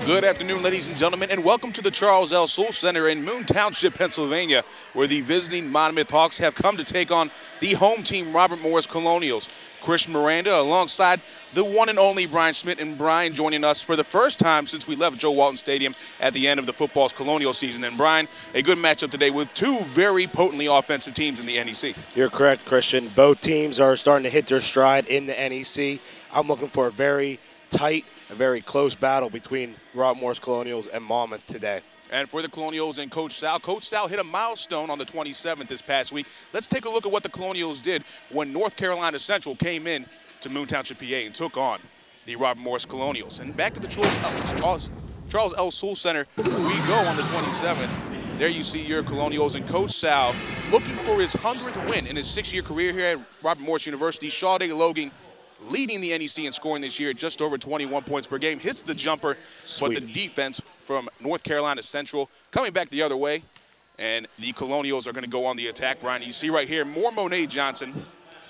Good afternoon, ladies and gentlemen, and welcome to the Charles L. Soule Center in Moon Township, Pennsylvania, where the visiting Monmouth Hawks have come to take on the home team, Robert Morris Colonials. Chris Miranda alongside the one and only Brian Schmidt, and Brian joining us for the first time since we left Joe Walton Stadium at the end of the football's Colonial season. And Brian, a good matchup today with two very potently offensive teams in the NEC. You're correct, Christian. Both teams are starting to hit their stride in the NEC. I'm looking for a very tight, a very close battle between Robert Morris Colonials and Monmouth today. And for the Colonials and Coach Sal hit a milestone on the 27th this past week. Let's take a look at what the Colonials did when North Carolina Central came in to Moon Township, PA, and took on the Robert Morris Colonials. And back to the Charles L. Soule Center we go on the 27th. There you see your Colonials and Coach Sal looking for his 100th win in his 6-year career here at Robert Morris University. Sade Logan leading the NEC in scoring this year at just over 21 points per game. Hits the jumper, but the defense from North Carolina Central coming back the other way. And the Colonials are going to go on the attack, Brian. You see right here, more Monet Johnson.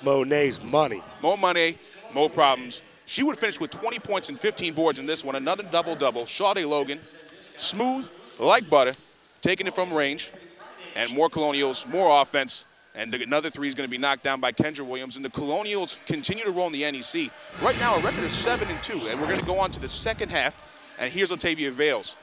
Monet's money. More money, more problems. She would finish with 20 points and 15 boards in this one. Another double-double. Sade Logan, smooth like butter, taking it from range. And more Colonials, more offense. And another three is going to be knocked down by Kendra Williams. And the Colonials continue to roll in the NEC. Right now, a record of 7-2. And we're going to go on to the second half. And here's Latavia Vales.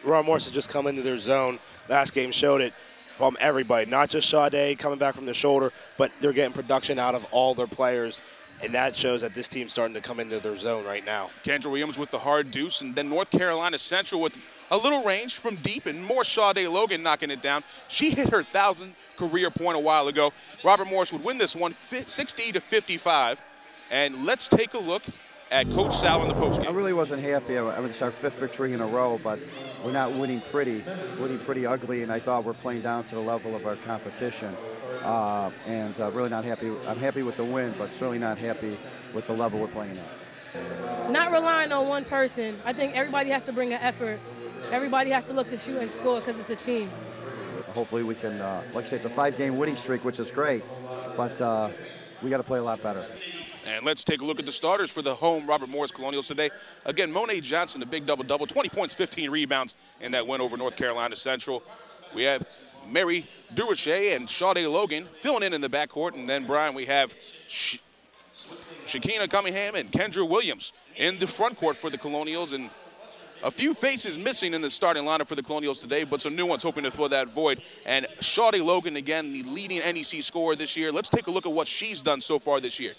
Robert Morris has just come into their zone. Last game showed it from everybody, not just Sade coming back from the shoulder, but they're getting production out of all their players. And that shows that this team's starting to come into their zone right now. Kendra Williams with the hard deuce. And then North Carolina Central with a little range from deep. And more Sade Logan knocking it down. She hit her 1,000th career point a while ago. Robert Morris would win this one 60-55. And let's take a look at Coach Sal in the postgame. I really wasn't happy. I mean, it's our 5th victory in a row, but we're not winning pretty ugly, and I thought we're playing down to the level of our competition. Really not happy. I'm happy with the win, but certainly not happy with the level we're playing at. Not relying on one person. I think everybody has to bring an effort. Everybody has to look to shoot and score because it's a team. Hopefully we can, like I say, it's a 5-game winning streak, which is great, but we got to play a lot better. And let's take a look at the starters for the home Robert Morris Colonials today. Again, Monet Johnson, a big double-double, 20 points, 15 rebounds in that win over North Carolina Central. We have Mary Durocher and Sade Logan filling in the backcourt. And then, Brian, we have Shakina Cunningham and Kendra Williams in the front court for the Colonials. And a few faces missing in the starting lineup for the Colonials today, but some new ones hoping to fill that void. And Sade Logan, again, the leading NEC scorer this year. Let's take a look at what she's done so far this year.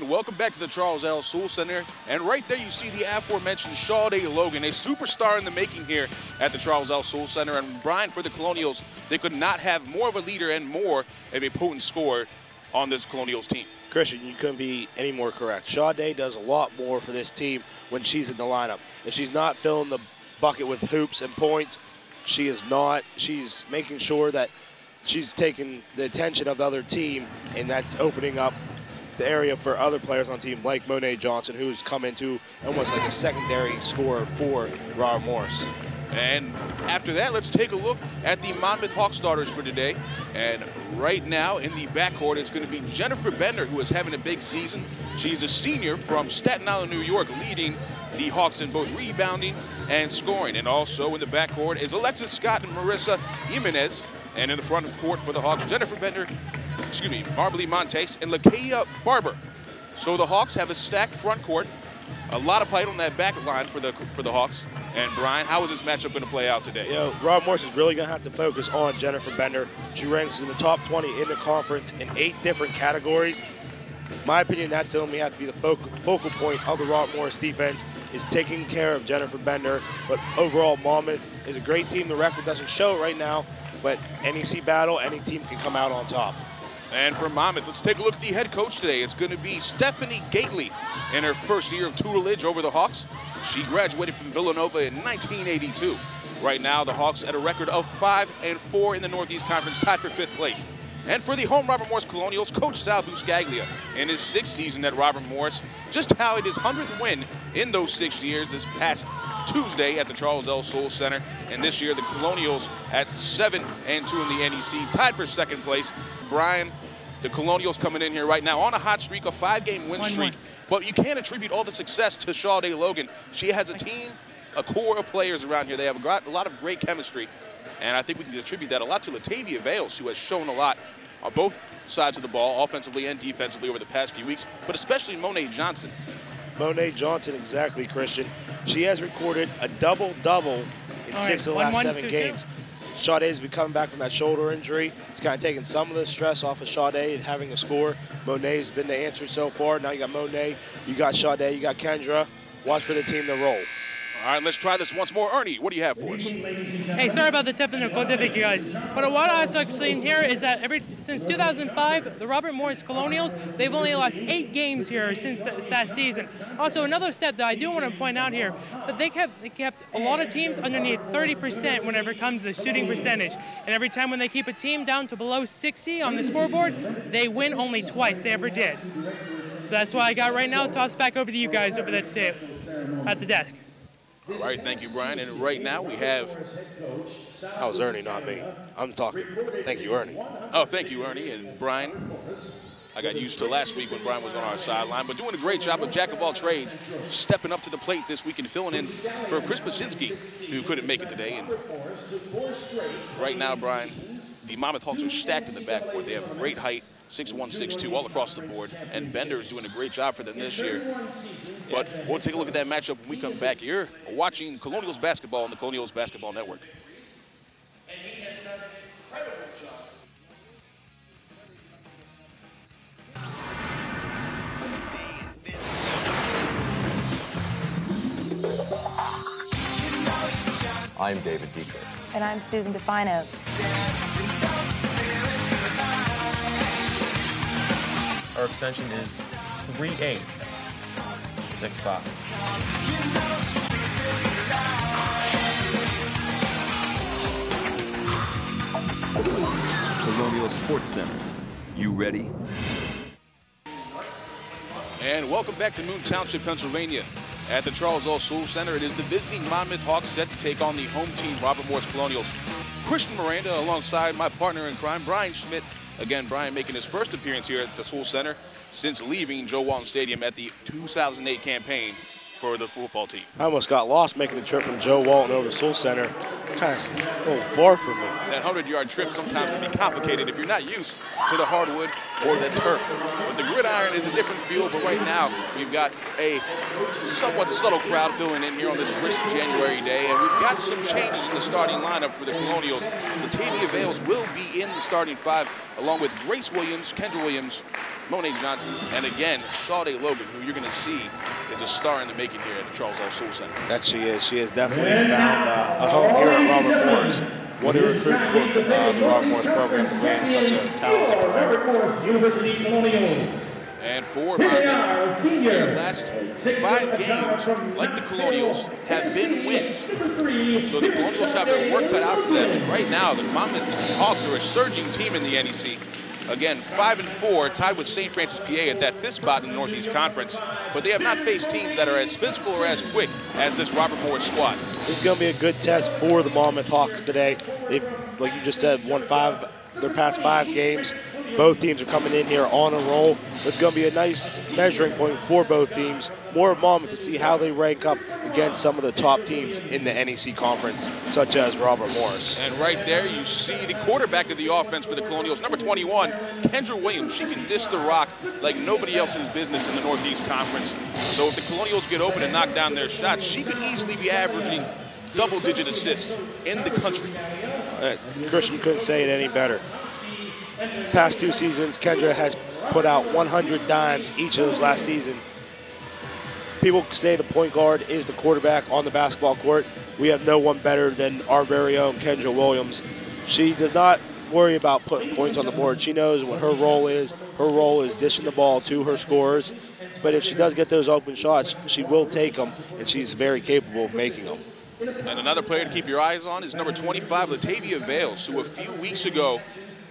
Welcome back to the Charles L. Soule Center. And right there you see the aforementioned Sade Logan, a superstar in the making here at the Charles L. Soule Center. And Brian, for the Colonials, they could not have more of a leader and more of a potent scorer on this Colonials team. Christian, you couldn't be any more correct. Sade does a lot more for this team when she's in the lineup. If she's not filling the bucket with hoops and points, she is not. She's making sure that she's taking the attention of the other team, and that's opening up the area for other players on the team like Monet Johnson, who's come into almost like a secondary scorer for Robert Morris. And after that, let's take a look at the Monmouth Hawks starters for today. And right now in the backcourt, it's going to be Jennifer Bender, who is having a big season. She's a senior from Staten Island, New York, leading the Hawks in both rebounding and scoring. And also in the backcourt is Alexis Scott and Marissa Jimenez. And in the front of the court for the Hawks, Jennifer Bender, Marbley Montes, and Lakeia Barber. So the Hawks have a stacked front court A lot of height on that back line for the Hawks. And Brian, how is this matchup going to play out today? You know, Rob Morris is really going to have to focus on Jennifer Bender. She ranks in the top 20 in the conference in 8 different categories. In my opinion, that's going to have to be the focal point of the Rob Morris defense, is taking care of Jennifer Bender. But overall, Monmouth is a great team. The record doesn't show it right now, but NEC battle, any team can come out on top. And for Monmouth, let's take a look at the head coach today. It's going to be Stephanie Gately in her first year of tutelage over the Hawks. She graduated from Villanova in 1982. Right now, the Hawks at a record of 5-4 in the Northeast Conference, tied for 5th place. And for the home Robert Morris Colonials, Coach Sal Buscaglia, in his 6th season at Robert Morris, just tallied his 100th win in those 6 years this past Tuesday at the Charles L. Soule Center. And this year, the Colonials at 7-2 in the NEC, tied for 2nd place. Brian, the Colonials coming in here right now on a hot streak, a 5-game win streak. But you can't attribute all the success to Sade Logan. She has a team, a core of players around here. They have a lot of great chemistry. And I think we can attribute that a lot to Latavia Vales, who has shown a lot on both sides of the ball, offensively and defensively, over the past few weeks, but especially Monet Johnson. Monet Johnson, exactly, Christian. She has recorded a double-double in 6 of the last 7 games. Sade has been coming back from that shoulder injury. It's kind of taken some of the stress off of Sade and having a score. Monet's been the answer so far. Now you got Monet, you got Sade, you got Kendra. Watch for the team to roll. All right, let's try this once more. Ernie, what do you have for us? Hey, sorry about the technical difficulty, guys. But what I was seeing here is that since 2005, the Robert Morris Colonials, they've only lost 8 games here since that season. Also, another stat that I do want to point out here, that they kept a lot of teams underneath 30% whenever it comes to shooting percentage. And every time when they keep a team down to below 60 on the scoreboard, they win only twice they ever did. So that's why I got right now. Toss back over to you guys over at the desk. All right, thank you, Brian. And right now we have... That was Ernie, not me. I'm talking. Thank you, Ernie. Oh, thank you, Ernie. And Brian, I got used to last week when Brian was on our sideline, but doing a great job of jack of all trades, stepping up to the plate this week and filling in for Chris Paczynski, who couldn't make it today. And right now, Brian, the Monmouth Hawks are stacked in the backcourt. They have great height, 6'1", 6'2", all across the board, and Bender is doing a great job for them this year. But we'll take a look at that matchup when we come back here, watching Colonials basketball on the Colonials Basketball Network. And he has done an incredible job. I'm David Dietrich. And I'm Susan Defino. Our extension is 3'8", 6'5". Colonial Sports Center. You ready? And welcome back to Moon Township, Pennsylvania. At the Charles L. Soule Center, it is the visiting Monmouth Hawks set to take on the home team, Robert Morris Colonials. Christian Miranda alongside my partner in crime, Brian Schmidt. Again, Brian making his first appearance here at the Soule Center since leaving Joe Walton Stadium at the 2008 campaign for the football team. I almost got lost making the trip from Joe Walton over to Soule Center. Kind of a little far from me. That 100-yard trip sometimes can be complicated if you're not used to the hardwood or the turf. But the gridiron is a different feel, but right now we've got a somewhat subtle crowd filling in here on this brisk January day, and we've got some changes in the starting lineup for the Colonials. Latavia Vales will be in the starting 5, along with Grace Williams, Kendra Williams, Monet Johnson, and again, Sade Logan, who you're going to see is a star in the making here at the Charles L. Soule Center. That she is. She has definitely found a home here at Robert Morris. What a recruit for the Robert Morris program to win such a talented player. And for Monmouth, their last 5 games, like the Colonials, have been wins. So the Colonials have their work cut out for them. And right now, the Monmouth Hawks are a surging team in the NEC. Again, 5-4, tied with St. Francis, PA at that 5th spot in the Northeast Conference. But they have not faced teams that are as physical or as quick as this Robert Morris squad. This is going to be a good test for the Monmouth Hawks today. They've, like you just said, won their past 5 games. Both teams are coming in here on a roll. It's going to be a nice measuring point for both teams. More of Monmouth to see how they rank up against some of the top teams in the NEC conference, such as Robert Morris. And right there you see the quarterback of the offense for the Colonials, number 21, Kendra Williams. She can dish the rock like nobody else in his business in the Northeast Conference. So if the Colonials get open and knock down their shots, she could easily be averaging double-digit assists in the country. Christian couldn't say it any better. Past 2 seasons, Kendra has put out 100 dimes each of those last season. People say the point guard is the quarterback on the basketball court. We have no one better than our very own Kendra Williams. She does not worry about putting points on the board. She knows what her role is. Her role is dishing the ball to her scorers. But if she does get those open shots, she will take them, and she's very capable of making them. And another player to keep your eyes on is number 25, Latavia Vales, who a few weeks ago,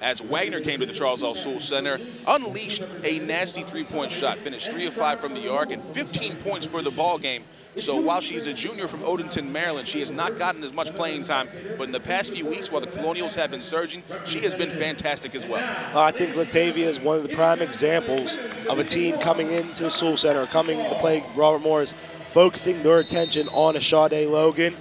as Wagner came to the Charles L. Sewell Center, unleashed a nasty three-point shot, finished 3 of 5 from the arc and 15 points for the ball game. So while she's a junior from Odenton, Maryland, she has not gotten as much playing time, but in the past few weeks, while the Colonials have been surging, she has been fantastic as well. I think Latavia is one of the prime examples of a team coming into the Sewell Center, coming to play Robert Morris, focusing their attention on a Sade Logan,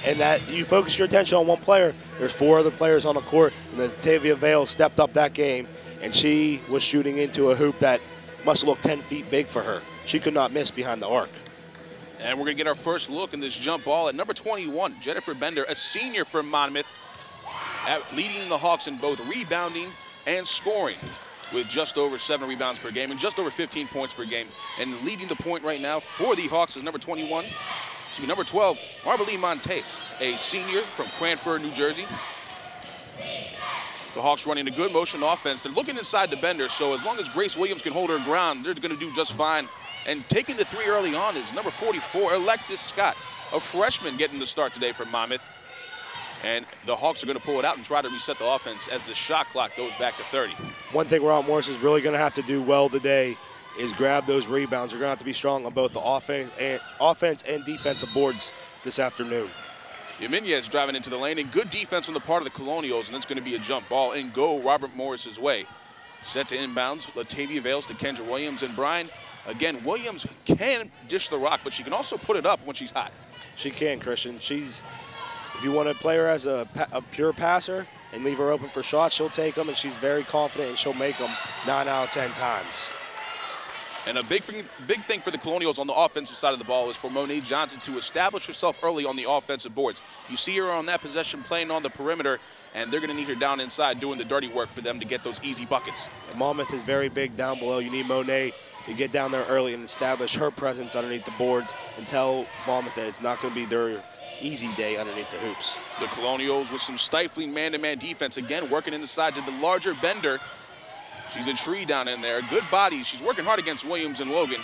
and that you focus your attention on one player, there's 4 other players on the court, and Latavia Vale stepped up that game, and she was shooting into a hoop that must have looked 10 feet big for her. She could not miss behind the arc. And we're going to get our first look in this jump ball at number 21, Jennifer Bender, a senior from Monmouth, leading the Hawks in both rebounding and scoring, with just over 7 rebounds per game and just over 15 points per game. And leading the point right now for the Hawks is number 12, Marbeline Montes, a senior from Cranford, New Jersey. The Hawks running a good motion offense. They're looking inside the Bender, so as long as Grace Williams can hold her ground, they're going to do just fine. And taking the 3 early on is number 44, Alexis Scott, a freshman getting the start today for Monmouth. And the Hawks are going to pull it out and try to reset the offense as the shot clock goes back to 30. One thing Robert Morris is really going to have to do well today is grab those rebounds. They're going to have to be strong on both the offense and defensive boards this afternoon. Jimenez driving into the lane, and good defense on the part of the Colonials, and it's going to be a jump ball and go Robert Morris's way. Set to inbounds, Latavia Vales to Kendra Williams, and Brian, again, Williams can dish the rock, but she can also put it up when she's hot. She can, Christian. If you want to play her as a pure passer and leave her open for shots, she'll take them, and she's very confident, and she'll make them 9 out of 10 times. And a big thing for the Colonials on the offensive side of the ball is for Monet Johnson to establish herself early on the offensive boards. You see her on that possession playing on the perimeter, and they're going to need her down inside doing the dirty work for them to get those easy buckets. And Monmouth is very big down below. You need Monet to get down there early and establish her presence underneath the boards and tell Monmouth that it's not going to be their easy day underneath the hoops. The Colonials with some stifling man-to-man defense, again working inside to the larger Bender. She's a tree down in there, good body. She's working hard against Williams and Logan.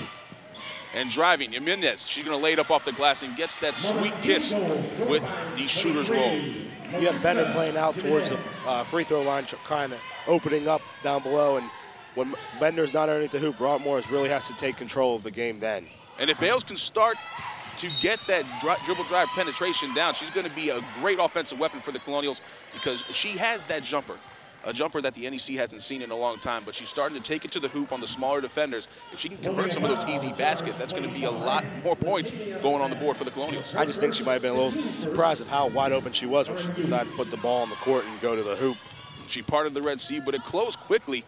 And driving, Jimenez, she's going to lay it up off the glass and gets that sweet kiss with the shooter's roll. You have Bender playing out towards the free throw line, kind of opening up down below. And when Bender's not underneath the hoop, Robert Morris really has to take control of the game then. And if Vales can start to get that dribble drive penetration down, she's going to be a great offensive weapon for the Colonials because she has that jumper. A jumper that the NEC hasn't seen in a long time, but she's starting to take it to the hoop on the smaller defenders. If she can convert some of those easy baskets, that's going to be a lot more points going on the board for the Colonials. I just think she might have been a little surprised of how wide open she was when she decided to put the ball on the court and go to the hoop. She parted the Red Sea, but it closed quickly.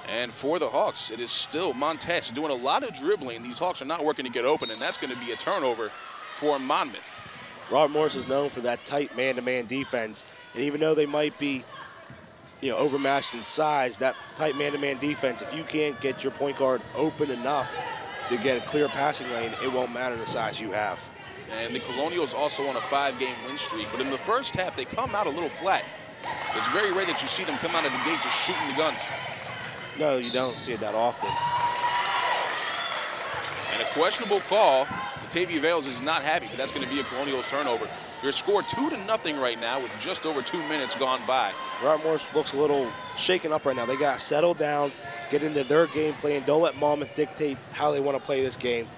And for the Hawks, it is still Montes doing a lot of dribbling. These Hawks are not working to get open, and that's going to be a turnover for Monmouth. Robert Morris is known for that tight man-to-man defense, and even though they might be overmatched in size, that tight man-to-man defense, if you can't get your point guard open enough to get a clear passing lane, it won't matter the size you have. And the Colonials also on a 5-game win streak, but in the first half, they come out a little flat. It's very rare that you see them come out of the gate just shooting the guns. No, you don't see it that often. And a questionable call. Latavia Vales is not happy, but that's going to be a Colonials turnover. Your score 2-0 right now with just over 2 minutes gone by. Robert Morris looks a little shaken up right now. They got to settle down, get into their game plan. Don't let Monmouth dictate how they want to play this game.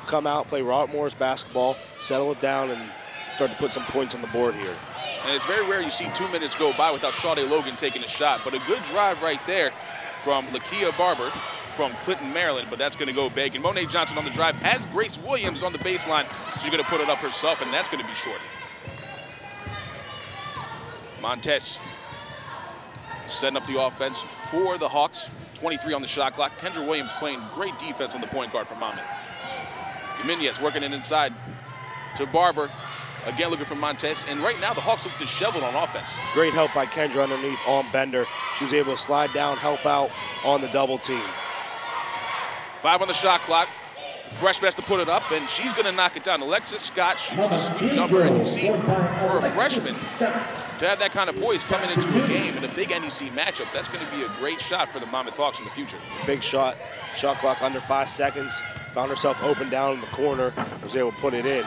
Come out, play Robert Morris basketball, settle it down, and start to put some points on the board here. And it's very rare you see 2 minutes go by without Sade Logan taking a shot. But a good drive right there from Lakia Barber from Clinton, Maryland. But that's going to go big. And Monet Johnson on the drive has Grace Williams on the baseline. She's going to put it up herself, and that's going to be short. Montez setting up the offense for the Hawks. 23 on the shot clock. Kendra Williams playing great defense on the point guard for Monmouth. Dominguez working it inside to Barber. Again, looking for Montez. And right now, the Hawks look disheveled on offense. Great help by Kendra underneath on Bender. She was able to slide down, help out on the double team. 5 on the shot clock. Freshman has to put it up, and she's going to knock it down. Alexis Scott shoots the sweet jumper, and you see, for a freshman, to have that kind of poise coming into a game in a big NEC matchup, that's going to be a great shot for the Monmouth Hawks in the future. Big shot clock under 5 seconds. Found herself open down in the corner, was able to put it in.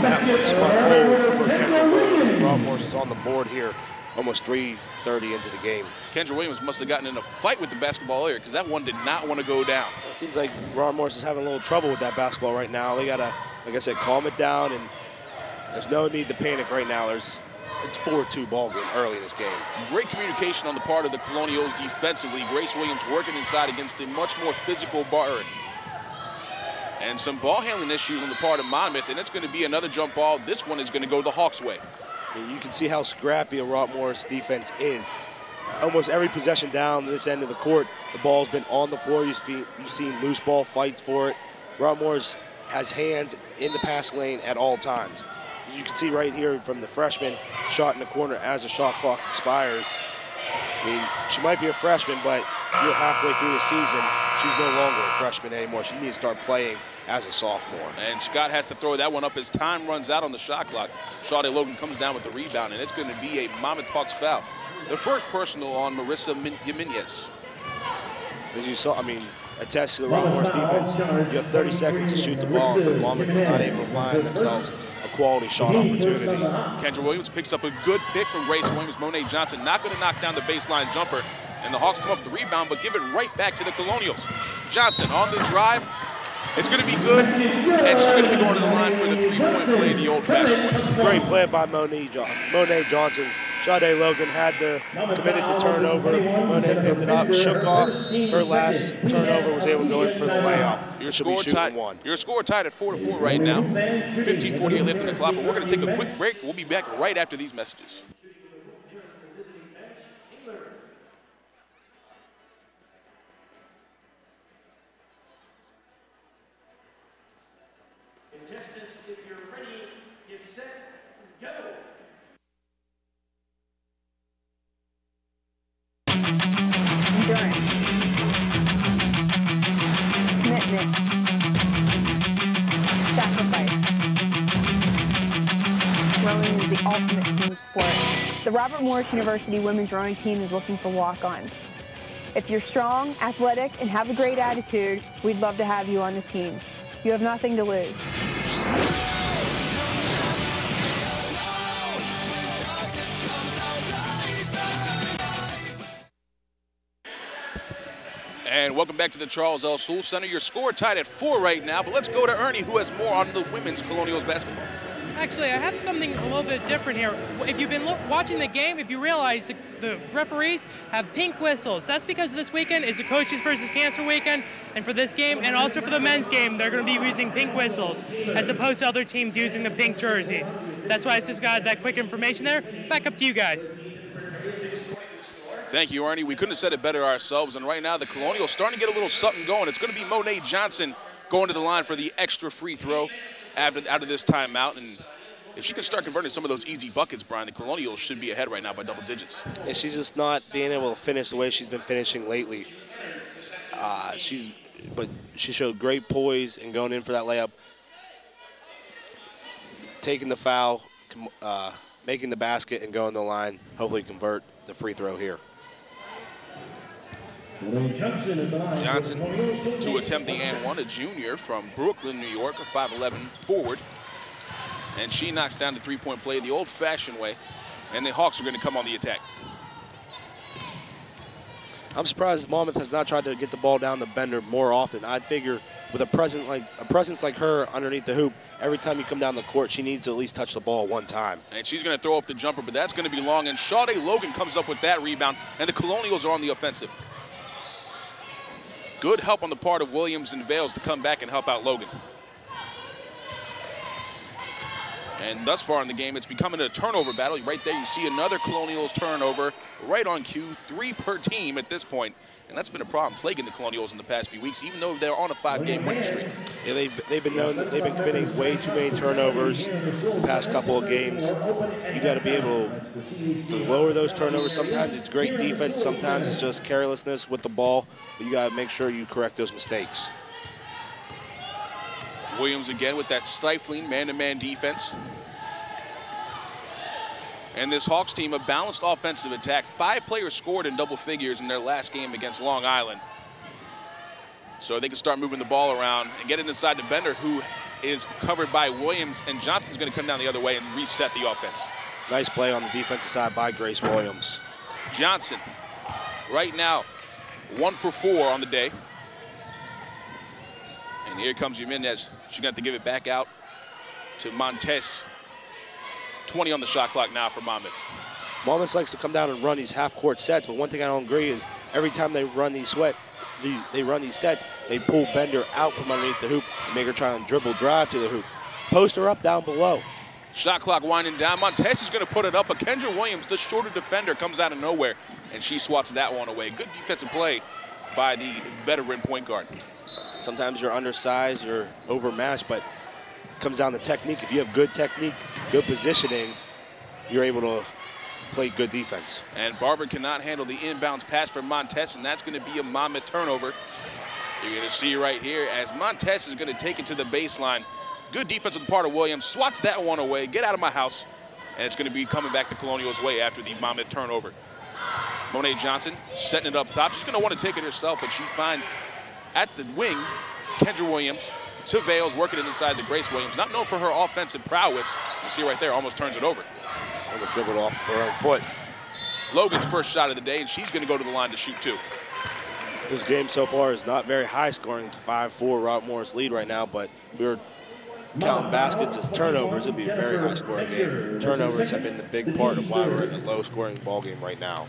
That one spun forward for Kendra Williams. Rob Morris is on the board here, almost 3:30 into the game. Kendra Williams must have gotten in a fight with the basketball earlier because that one did not want to go down. It seems like Ron Morris is having a little trouble with that basketball right now. They gotta, like I said, calm it down, and there's no need to panic right now. It's 4-2 ball game early in this game. Great communication on the part of the Colonials defensively. Grace Williams working inside against a much more physical Barber. And some ball handling issues on the part of Monmouth, and it's going to be another jump ball. This one is going to go the Hawks' way. And you can see how scrappy a Rob Morris defense is. Almost every possession down this end of the court, the ball's been on the floor. You've seen loose ball fights for it. Rob Morris has hands in the pass lane at all times. As you can see right here from the freshman, shot in the corner as the shot clock expires. I mean, she might be a freshman, but you're halfway through the season. She's no longer a freshman anymore. She needs to start playing as a sophomore. And Scott has to throw that one up as time runs out on the shot clock. Sade Logan comes down with the rebound, and it's going to be a Monmouth Hawks foul. The first personal on Marissa Jimenez. As you saw, I mean, attest to the Rob Morris defense. You have 30 seconds to shoot the ball, and Monmouth is not able to find themselves a quality shot opportunity. Kendra Williams picks up a good pick from Grace Williams. Monet Johnson not going to knock down the baseline jumper. And the Hawks come up with the rebound, but give it right back to the Colonials. Johnson on the drive. It's going to be good, and she's going to be going to the line for the three-point play the old-fashioned way. Great play by Monet Johnson. Sade Logan had committed the turnover. Monet picked it up, shook off her last turnover, was able to go in for the layup. Your score tied at 4-4 right now. 15:48 left in the clock, but we're going to take a quick break. We'll be back right after these messages. If you're ready, get set, go. Endurance. Commitment. Sacrifice. Rowing is the ultimate team sport. The Robert Morris University women's rowing team is looking for walk-ons. If you're strong, athletic, and have a great attitude, we'd love to have you on the team. You have nothing to lose. And welcome back to the Charles L. Sewell Center. Your score tied at 4 right now, but let's go to Ernie, who has more on the women's Colonials basketball. Actually, I have something a little bit different here. If you've been watching the game, if you realize the referees have pink whistles, that's because this weekend is the Coaches versus Cancer weekend, and for this game and also for the men's game, they're going to be using pink whistles as opposed to other teams using the pink jerseys. That's why I just got that quick information there. Back up to you guys. Thank you, Ernie. We couldn't have said it better ourselves, and right now the Colonials starting to get a little something going. It's going to be Monet Johnson going to the line for the extra free throw out of this timeout, and if she can start converting some of those easy buckets, Brian, the Colonials should be ahead right now by double digits. And she's just not being able to finish the way she's been finishing lately. But she showed great poise and going in for that layup, taking the foul, making the basket, and going to the line. Hopefully convert the free throw here. Johnson to attempt the and one, a junior from Brooklyn, New York, a 5'11" forward. And she knocks down the three-point play the old-fashioned way, and the Hawks are going to come on the attack. I'm surprised Monmouth has not tried to get the ball down the Bender more often. I'd figure with a presence like her underneath the hoop, every time you come down the court, she needs to at least touch the ball one time. And she's going to throw up the jumper, but that's going to be long. And Sade Logan comes up with that rebound, and the Colonials are on the offensive. Good help on the part of Williams and Vales to come back and help out Logan. And thus far in the game, it's becoming a turnover battle. Right there, you see another Colonials turnover right on cue, 3 per team at this point. And that's been a problem plaguing the Colonials in the past few weeks, even though they're on a 5-game winning streak. Yeah, they've been known that they've been committing way too many turnovers the past couple of games. You got to be able to lower those turnovers. Sometimes it's great defense, sometimes it's just carelessness with the ball, but you got to make sure you correct those mistakes. Williams again with that stifling man-to-man defense. And this Hawks team, a balanced offensive attack. 5 players scored in double figures in their last game against Long Island. So they can start moving the ball around and get it inside to Bender, who is covered by Williams, and Johnson's going to come down the other way and reset the offense. Nice play on the defensive side by Grace Williams. Johnson, right now, 1 for 4 on the day. And here comes Jimenez. She's going to have to give it back out to Montes. 20 on the shot clock now for Monmouth. Monmouth likes to come down and run these half-court sets, but one thing I don't agree is every time they run these sets, they pull Bender out from underneath the hoop and make her try and dribble drive to the hoop. Post her up down below. Shot clock winding down. Montes is going to put it up, but Kendra Williams, the shorter defender, comes out of nowhere, and she swats that one away. Good defensive play by the veteran point guard. Sometimes you're undersized, you're overmatched, but it comes down to technique. If you have good technique, good positioning, you're able to play good defense. And Barber cannot handle the inbounds pass from Montes, and that's going to be a Monmouth turnover. You're going to see right here as Montes is going to take it to the baseline. Good defense on the part of Williams. Swats that one away. Get out of my house. And it's going to be coming back the Colonials' way after the Monmouth turnover. Monet Johnson setting it up top. She's going to want to take it herself, but she finds at the wing Kendra Williams to Vales, working it inside the Grace Williams. Not known for her offensive prowess. You see right there, almost turns it over. Almost dribbled off her own foot. Logan's first shot of the day, and she's going to go to the line to shoot 2. This game so far is not very high scoring. 5-4 Robert Morris lead right now, but if we were counting baskets as turnovers, it'd be a very high scoring game. Turnovers have been the big part of why we're in a low scoring ball game right now.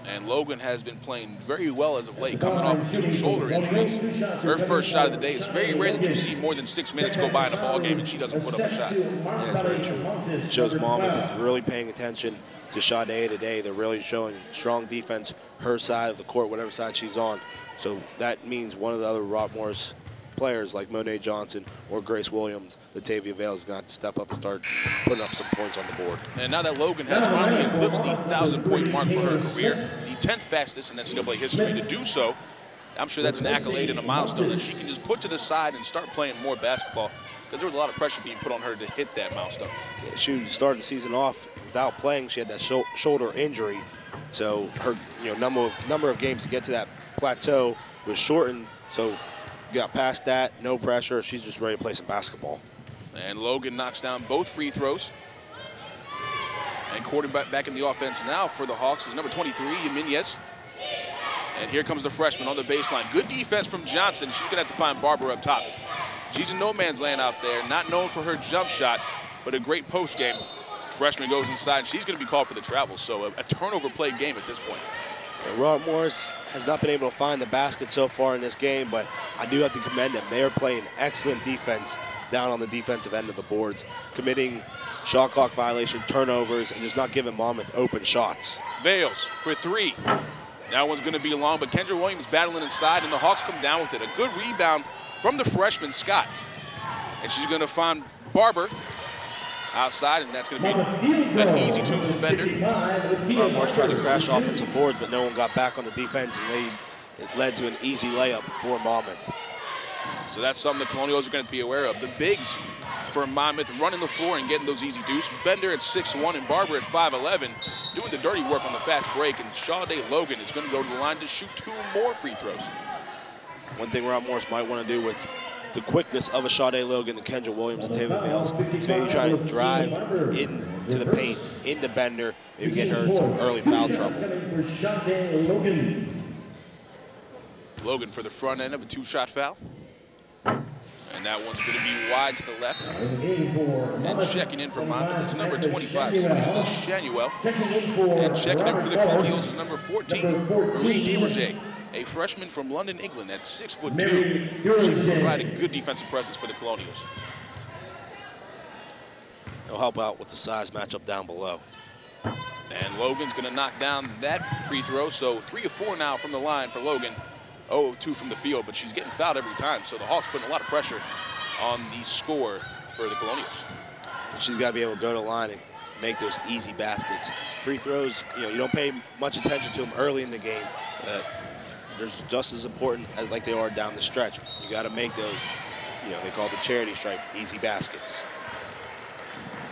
And Logan has been playing very well as of late, coming off of 2 shoulder injuries. Her first shot of the day. It's very rare that you see more than 6 minutes go by in a ball game and she doesn't put up a shot. Yeah, it's very true. It shows Monmouth is really paying attention to Sade today. They're really showing strong defense, her side of the court, whatever side she's on. So that means one of the other Rob Morris players like Monet Johnson or Grace Williams, Latavia Vales is going to have to step up and start putting up some points on the board. And now that Logan has finally eclipsed the 1,000-point mark for her career, the 10th fastest in NCAA history to do so, I'm sure that's an accolade and a milestone that she can just put to the side and start playing more basketball, because there was a lot of pressure being put on her to hit that milestone. Yeah, she started the season off without playing. She had that shoulder injury, so her number of games to get to that plateau was shortened. So got past that, no pressure. She's just ready to play some basketball. And Logan knocks down both free throws. And quarterback back in the offense now for the Hawks is number 23, Jimenez. And here comes the freshman on the baseline. Good defense from Johnson. She's going to have to find Barber up top. She's in no man's land out there, not known for her jump shot, but a great post game. Freshman goes inside. She's going to be called for the travel, so a turnover play game at this point. Rob Morris has not been able to find the basket so far in this game, but I do have to commend them. They are playing excellent defense down on the defensive end of the boards, committing shot clock violation, turnovers, and just not giving Monmouth open shots. Vales for 3. That one's going to be long, but Kendra Williams battling inside, and the Hawks come down with it. A good rebound from the freshman, Scott. And she's going to find Barber outside, and that's going to be an easy 2 for Bender. Morris tried to crash offensive boards, but no one got back on the defense, and it led to an easy layup for Monmouth. So that's something the Colonials are going to be aware of. The bigs for Monmouth running the floor and getting those easy deuce. Bender at 6'1" and Barber at 5'11", doing the dirty work on the fast break, and Sade Logan is going to go to the line to shoot 2 more free throws. One thing Rob Morris might want to do with the quickness of a Sade Logan and Kendra Williams and Latavia Vales is maybe try to drive into the paint, into Bender, maybe get her in some early foul trouble. Logan for the front end of a 2-shot foul. And that one's going to be wide to the left. And checking in for Monmouth is number 25, Samuel Shanuel. And checking in for the Colonials is number 14, Marie DeRoger, a freshman from London, England at 6'2". She provided good defensive presence for the Colonials. They'll help out with the size matchup down below. And Logan's going to knock down that free throw, so 3 of 4 now from the line for Logan. 0 of 2 from the field, but she's getting fouled every time, so the Hawks putting a lot of pressure on the score for the Colonials. She's got to be able to go to the line and make those easy baskets. Free throws, you don't pay much attention to them early in the game. They're just as important as like they are down the stretch. You got to make those, they call it the charity stripe, easy baskets.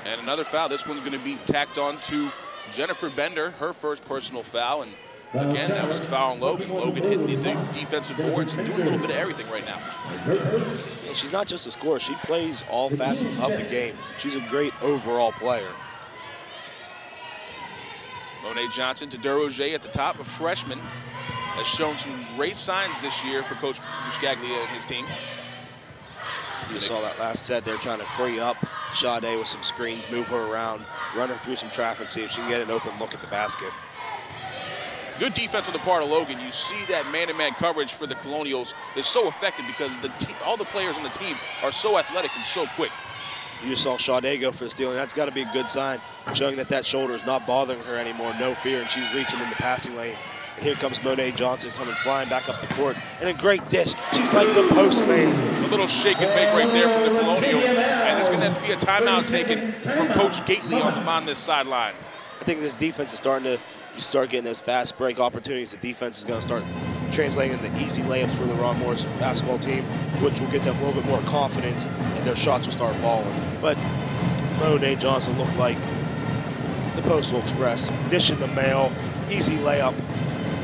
And another foul. This one's going to be tacked on to Jennifer Bender, her first personal foul. And again, that was a foul on Logan. Logan hitting the defensive boards and doing a little bit of everything right now. Yeah, she's not just a scorer. She plays all facets of the game. She's a great overall player. Monet Johnson to DeRoger at the top, a freshman. Has shown some great signs this year for Coach Buscaglia and his team. You saw that last set. They're trying to free up Sade with some screens, move her around, run her through some traffic, see if she can get an open look at the basket. Good defense on the part of Logan. You see that man-to-man coverage for the Colonials is so effective because all the players on the team are so athletic and so quick. You just saw Sade go for the steal, and that's got to be a good sign, showing that shoulder is not bothering her anymore, no fear, and she's reaching in the passing lane. And here comes Monet Johnson coming flying back up the court. And a great dish. She's like the postman. A little shake and bake right there from the Colonials. And there's going to have to be a timeout taken from Coach Gately on this sideline. I think this defense is starting to start getting those fast break opportunities. The defense is going to start translating into easy layups for the Ron Morris basketball team, which will get them a little bit more confidence, and their shots will start falling. But Monet Johnson looked like the Postal Express, dishing the mail, easy layup.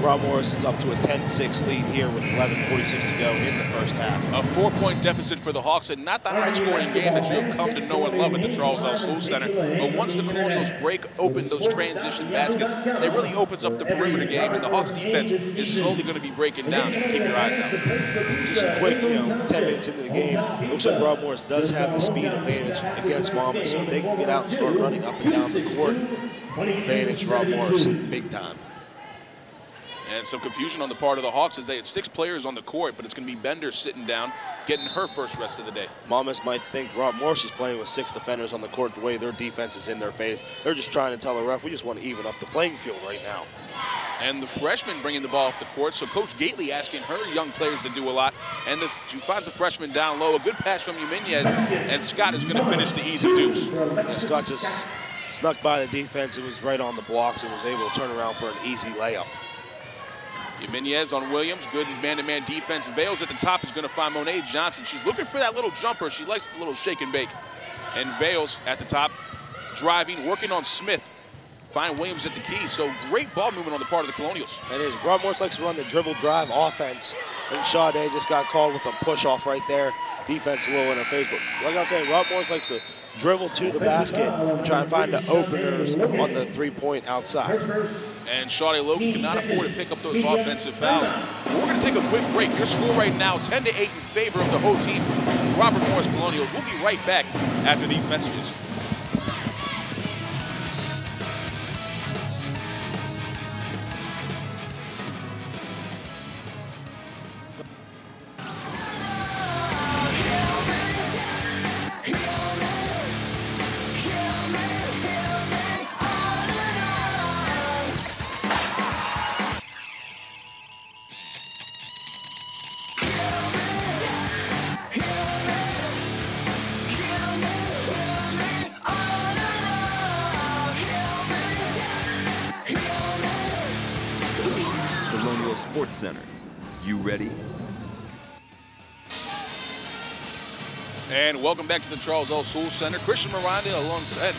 Ron Morris is up to a 10-6 lead here with 11:46 to go in the first half. A 4-point deficit for the Hawks, and not the high-scoring game that you have come to know and love at the Charles L. Soule Center. But once the Colonials break open those transition baskets, it really opens up the perimeter game, and the Hawks defense is slowly going to be breaking down. And keep your eyes out. Just a quick, 10 minutes into the game, looks like Ron Morris does have the speed advantage against Monmouth, so if they can get out and start running up and down the court, advantage Ron Morris big time. And some confusion on the part of the Hawks as they had 6 players on the court, but it's going to be Bender sitting down, getting her first rest of the day. Monmouth might think Rob Morris is playing with 6 defenders on the court the way their defense is in their face. They're just trying to tell the ref, we just want to even up the playing field right now. And the freshman bringing the ball off the court, so Coach Gately asking her young players to do a lot. And she finds a freshman down low, a good pass from Jimenez, and Scott is going to finish the easy deuce. And Scott just snuck by the defense. It was right on the blocks and was able to turn around for an easy layup. Jimenez on Williams, good man-to-man defense. Vales at the top is going to find Monet Johnson. She's looking for that little jumper. She likes the little shake and bake. And Vales at the top, driving, working on Smith. Find Williams at the key. So great ball movement on the part of the Colonials. It is. Rob Morris likes to run the dribble drive offense. And Sade just got called with a push-off right there. Defense a little in her face. But like I was saying, Rob Morris likes to dribble to the basket and try and find the openers on the three-point outside. And Sade Logan cannot afford to pick up those offensive fouls. We're going to take a quick break. Your score right now, 10-8 in favor of the whole team, Robert Morris Colonials. We'll be right back after these messages. Sports Center. You ready? And welcome back to the Charles L. Soule Center. Christian Miranda alongside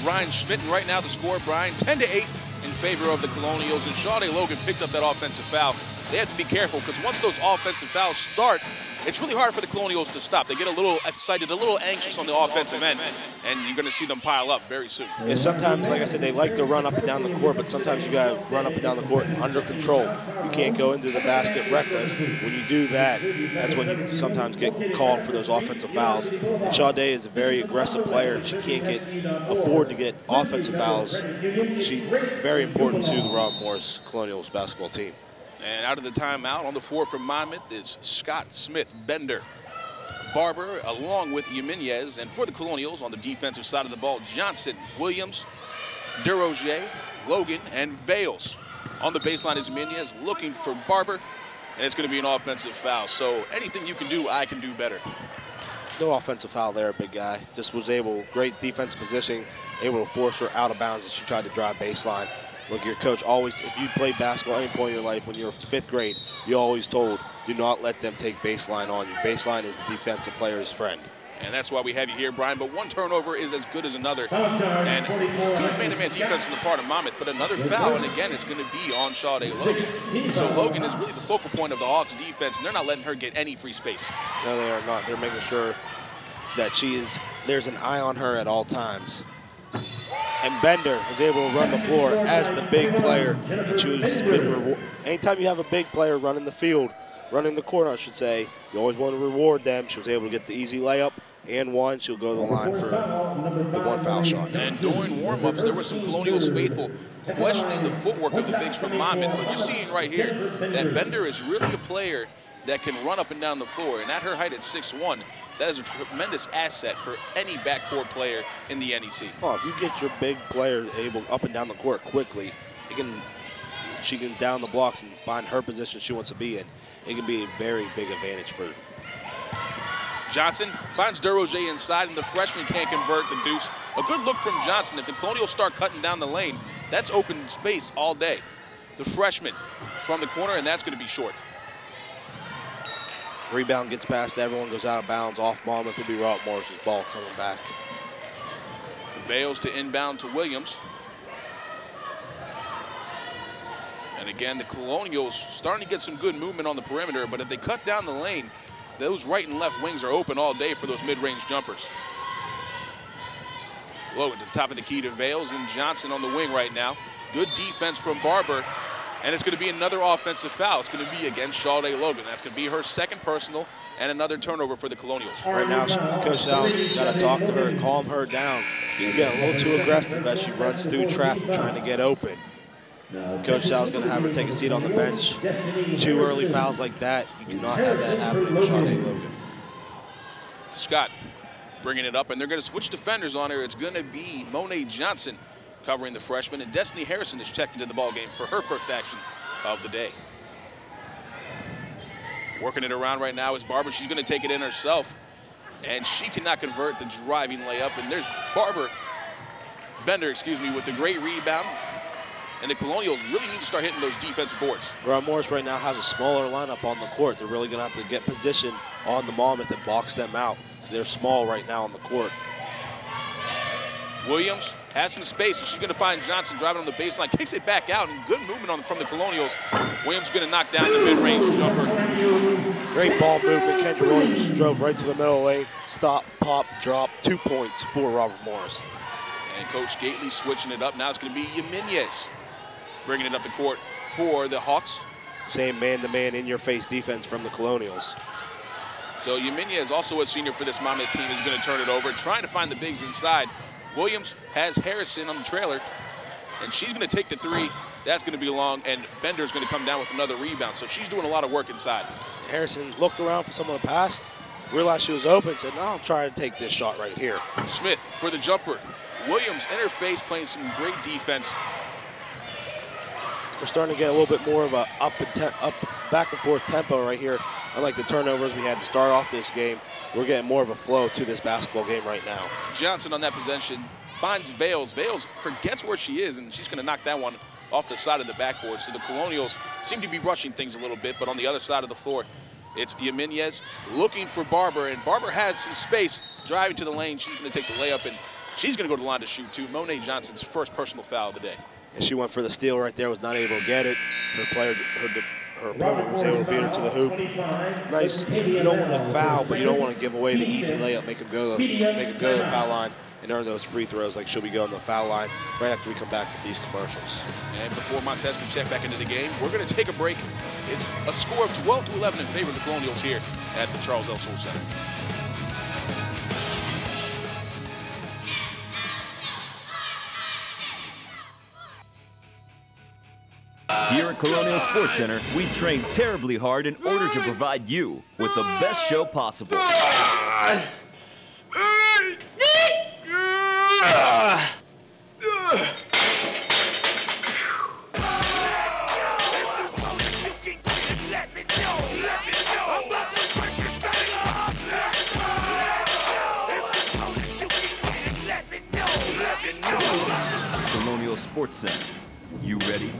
Ryan Schmidt. And right now the score, Brian, 10-8 in favor of the Colonials. And Sade Logan picked up that offensive foul. They have to be careful because once those offensive fouls start, it's really hard for the Colonials to stop. They get a little excited, a little anxious on the offensive end, and you're going to see them pile up very soon. Yeah, sometimes, like I said, they like to run up and down the court, but sometimes you got to run up and down the court under control. You can't go into the basket reckless. When you do that, that's when you sometimes get called for those offensive fouls. And Sade is a very aggressive player, and she can't afford to get offensive fouls. She's very important to the Robert Morris Colonials basketball team. And out of the timeout on the floor from Monmouth is Scott, Smith, Bender, Barber, along with Jimenez. And for the Colonials on the defensive side of the ball, Johnson, Williams, DeRozier, Logan, and Vales. On the baseline is Jimenez looking for Barber, and it's going to be an offensive foul. So anything you can do, I can do better. No offensive foul there, big guy. Just was great defensive positioning, able to force her out of bounds as she tried to drive baseline. Look, your coach always, if you played basketball at any point in your life when you were 5th grade, you always told, do not let them take baseline on you. Baseline is the defensive player's friend. And that's why we have you here, Brian. But one turnover is as good as another. And good man-to-man defense on the part of Monmouth, but another foul, and again, it's going to be on Sade Logan. So Logan is really the focal point of the Hawks defense, and they're not letting her get any free space. No, they are not. They're making sure that there's an eye on her at all times. And Bender was able to run the floor as the big player. And she was anytime you have a big player running the field, running the court, I should say, you always want to reward them. She was able to get the easy layup and one. She'll go to the line for the 1 foul shot. And during warm-ups, there were some Colonials faithful questioning the footwork of the bigs from Monmouth. But you're seeing right here that Bender is really a player that can run up and down the floor. And at her height at 6'1", that is a tremendous asset for any backcourt player in the NEC. Oh, if you get your big player able up and down the court quickly, she can down the blocks and find her position she wants to be in. It can be a very big advantage for her. Johnson finds DeRozier inside, and the freshman can't convert the deuce. A good look from Johnson. If the Colonials start cutting down the lane, that's open space all day. The freshman from the corner, and that's going to be short. Rebound gets past everyone, goes out of bounds. Off Monmouth will be Robert Morris's ball coming back. Vales to inbound to Williams. And again, the Colonials starting to get some good movement on the perimeter, but if they cut down the lane, those right and left wings are open all day for those mid-range jumpers. Low at the top of the key to Vales, and Johnson on the wing right now. Good defense from Barber. And it's going to be another offensive foul. It's going to be against Sade Logan. That's going to be her second personal and another turnover for the Colonials. Right now, Coach Sal's got to talk to her and calm her down. She's getting a little too aggressive as she runs through traffic trying to get open. Coach Sal's going to have her take a seat on the bench. 2 early fouls like that, you cannot have that happen to Sade Logan. Scott bringing it up, and they're going to switch defenders on her. It's going to be Monet Johnson covering the freshman, and Destiny Harrison is checked into the ball game for her first action of the day. Working it around right now is Barber. She's going to take it in herself, and she cannot convert the driving layup. And there's Bender, with the great rebound. And the Colonials really need to start hitting those defensive boards. Robert Morris right now has a smaller lineup on the court. They're really going to have to get position on the Monmouth and box them out, because they're small right now on the court. Williams has some space, and she's going to find Johnson driving on the baseline, kicks it back out, and good movement from the Colonials. Williams going to knock down the mid-range jumper. Great ball movement. Kendra Williams drove right to the middle lane. Stop, pop, drop. 2 points for Robert Morris. And Coach Gately switching it up. Now it's going to be Jimenez bringing it up the court for the Hawks. Same man-to-man, in-your-face defense from the Colonials. So Jimenez, also a senior for this Monmouth team, is going to turn it over, trying to find the bigs inside. Williams has Harrison on the trailer, and she's going to take the 3. That's going to be long, and Bender's going to come down with another rebound. So she's doing a lot of work inside. Harrison looked around for some of the pass, realized she was open, said, no, I'll try to take this shot right here. Smith for the jumper. Williams interface, playing some great defense. We're starting to get a little bit more of a up back and forth tempo right here. Unlike the turnovers we had to start off this game, we're getting more of a flow to this basketball game right now. Johnson on that possession finds Vales. Vales forgets where she is, and she's going to knock that one off the side of the backboard. So the Colonials seem to be rushing things a little bit, but on the other side of the floor, it's Jimenez looking for Barber, and Barber has some space, driving to the lane. She's going to take the layup, and she's going to go to the line to shoot, too. Monet Johnson's first personal foul of the day. And she went for the steal right there, was not able to get it. Her her opponent was able to beat her to the hoop. Nice. You don't want to foul, but you don't want to give away the easy layup. Make them go to the foul line and earn those free throws like she'll be going to the foul line right after we come back from these commercials. And before Montez can check back into the game, we're going to take a break. It's a score of 12-11 in favor of the Colonials here at the Charles L. Soule Center. Here at Colonial Sports Center, we train terribly hard in order to provide you with the best show possible. Colonial Sports Center, you ready?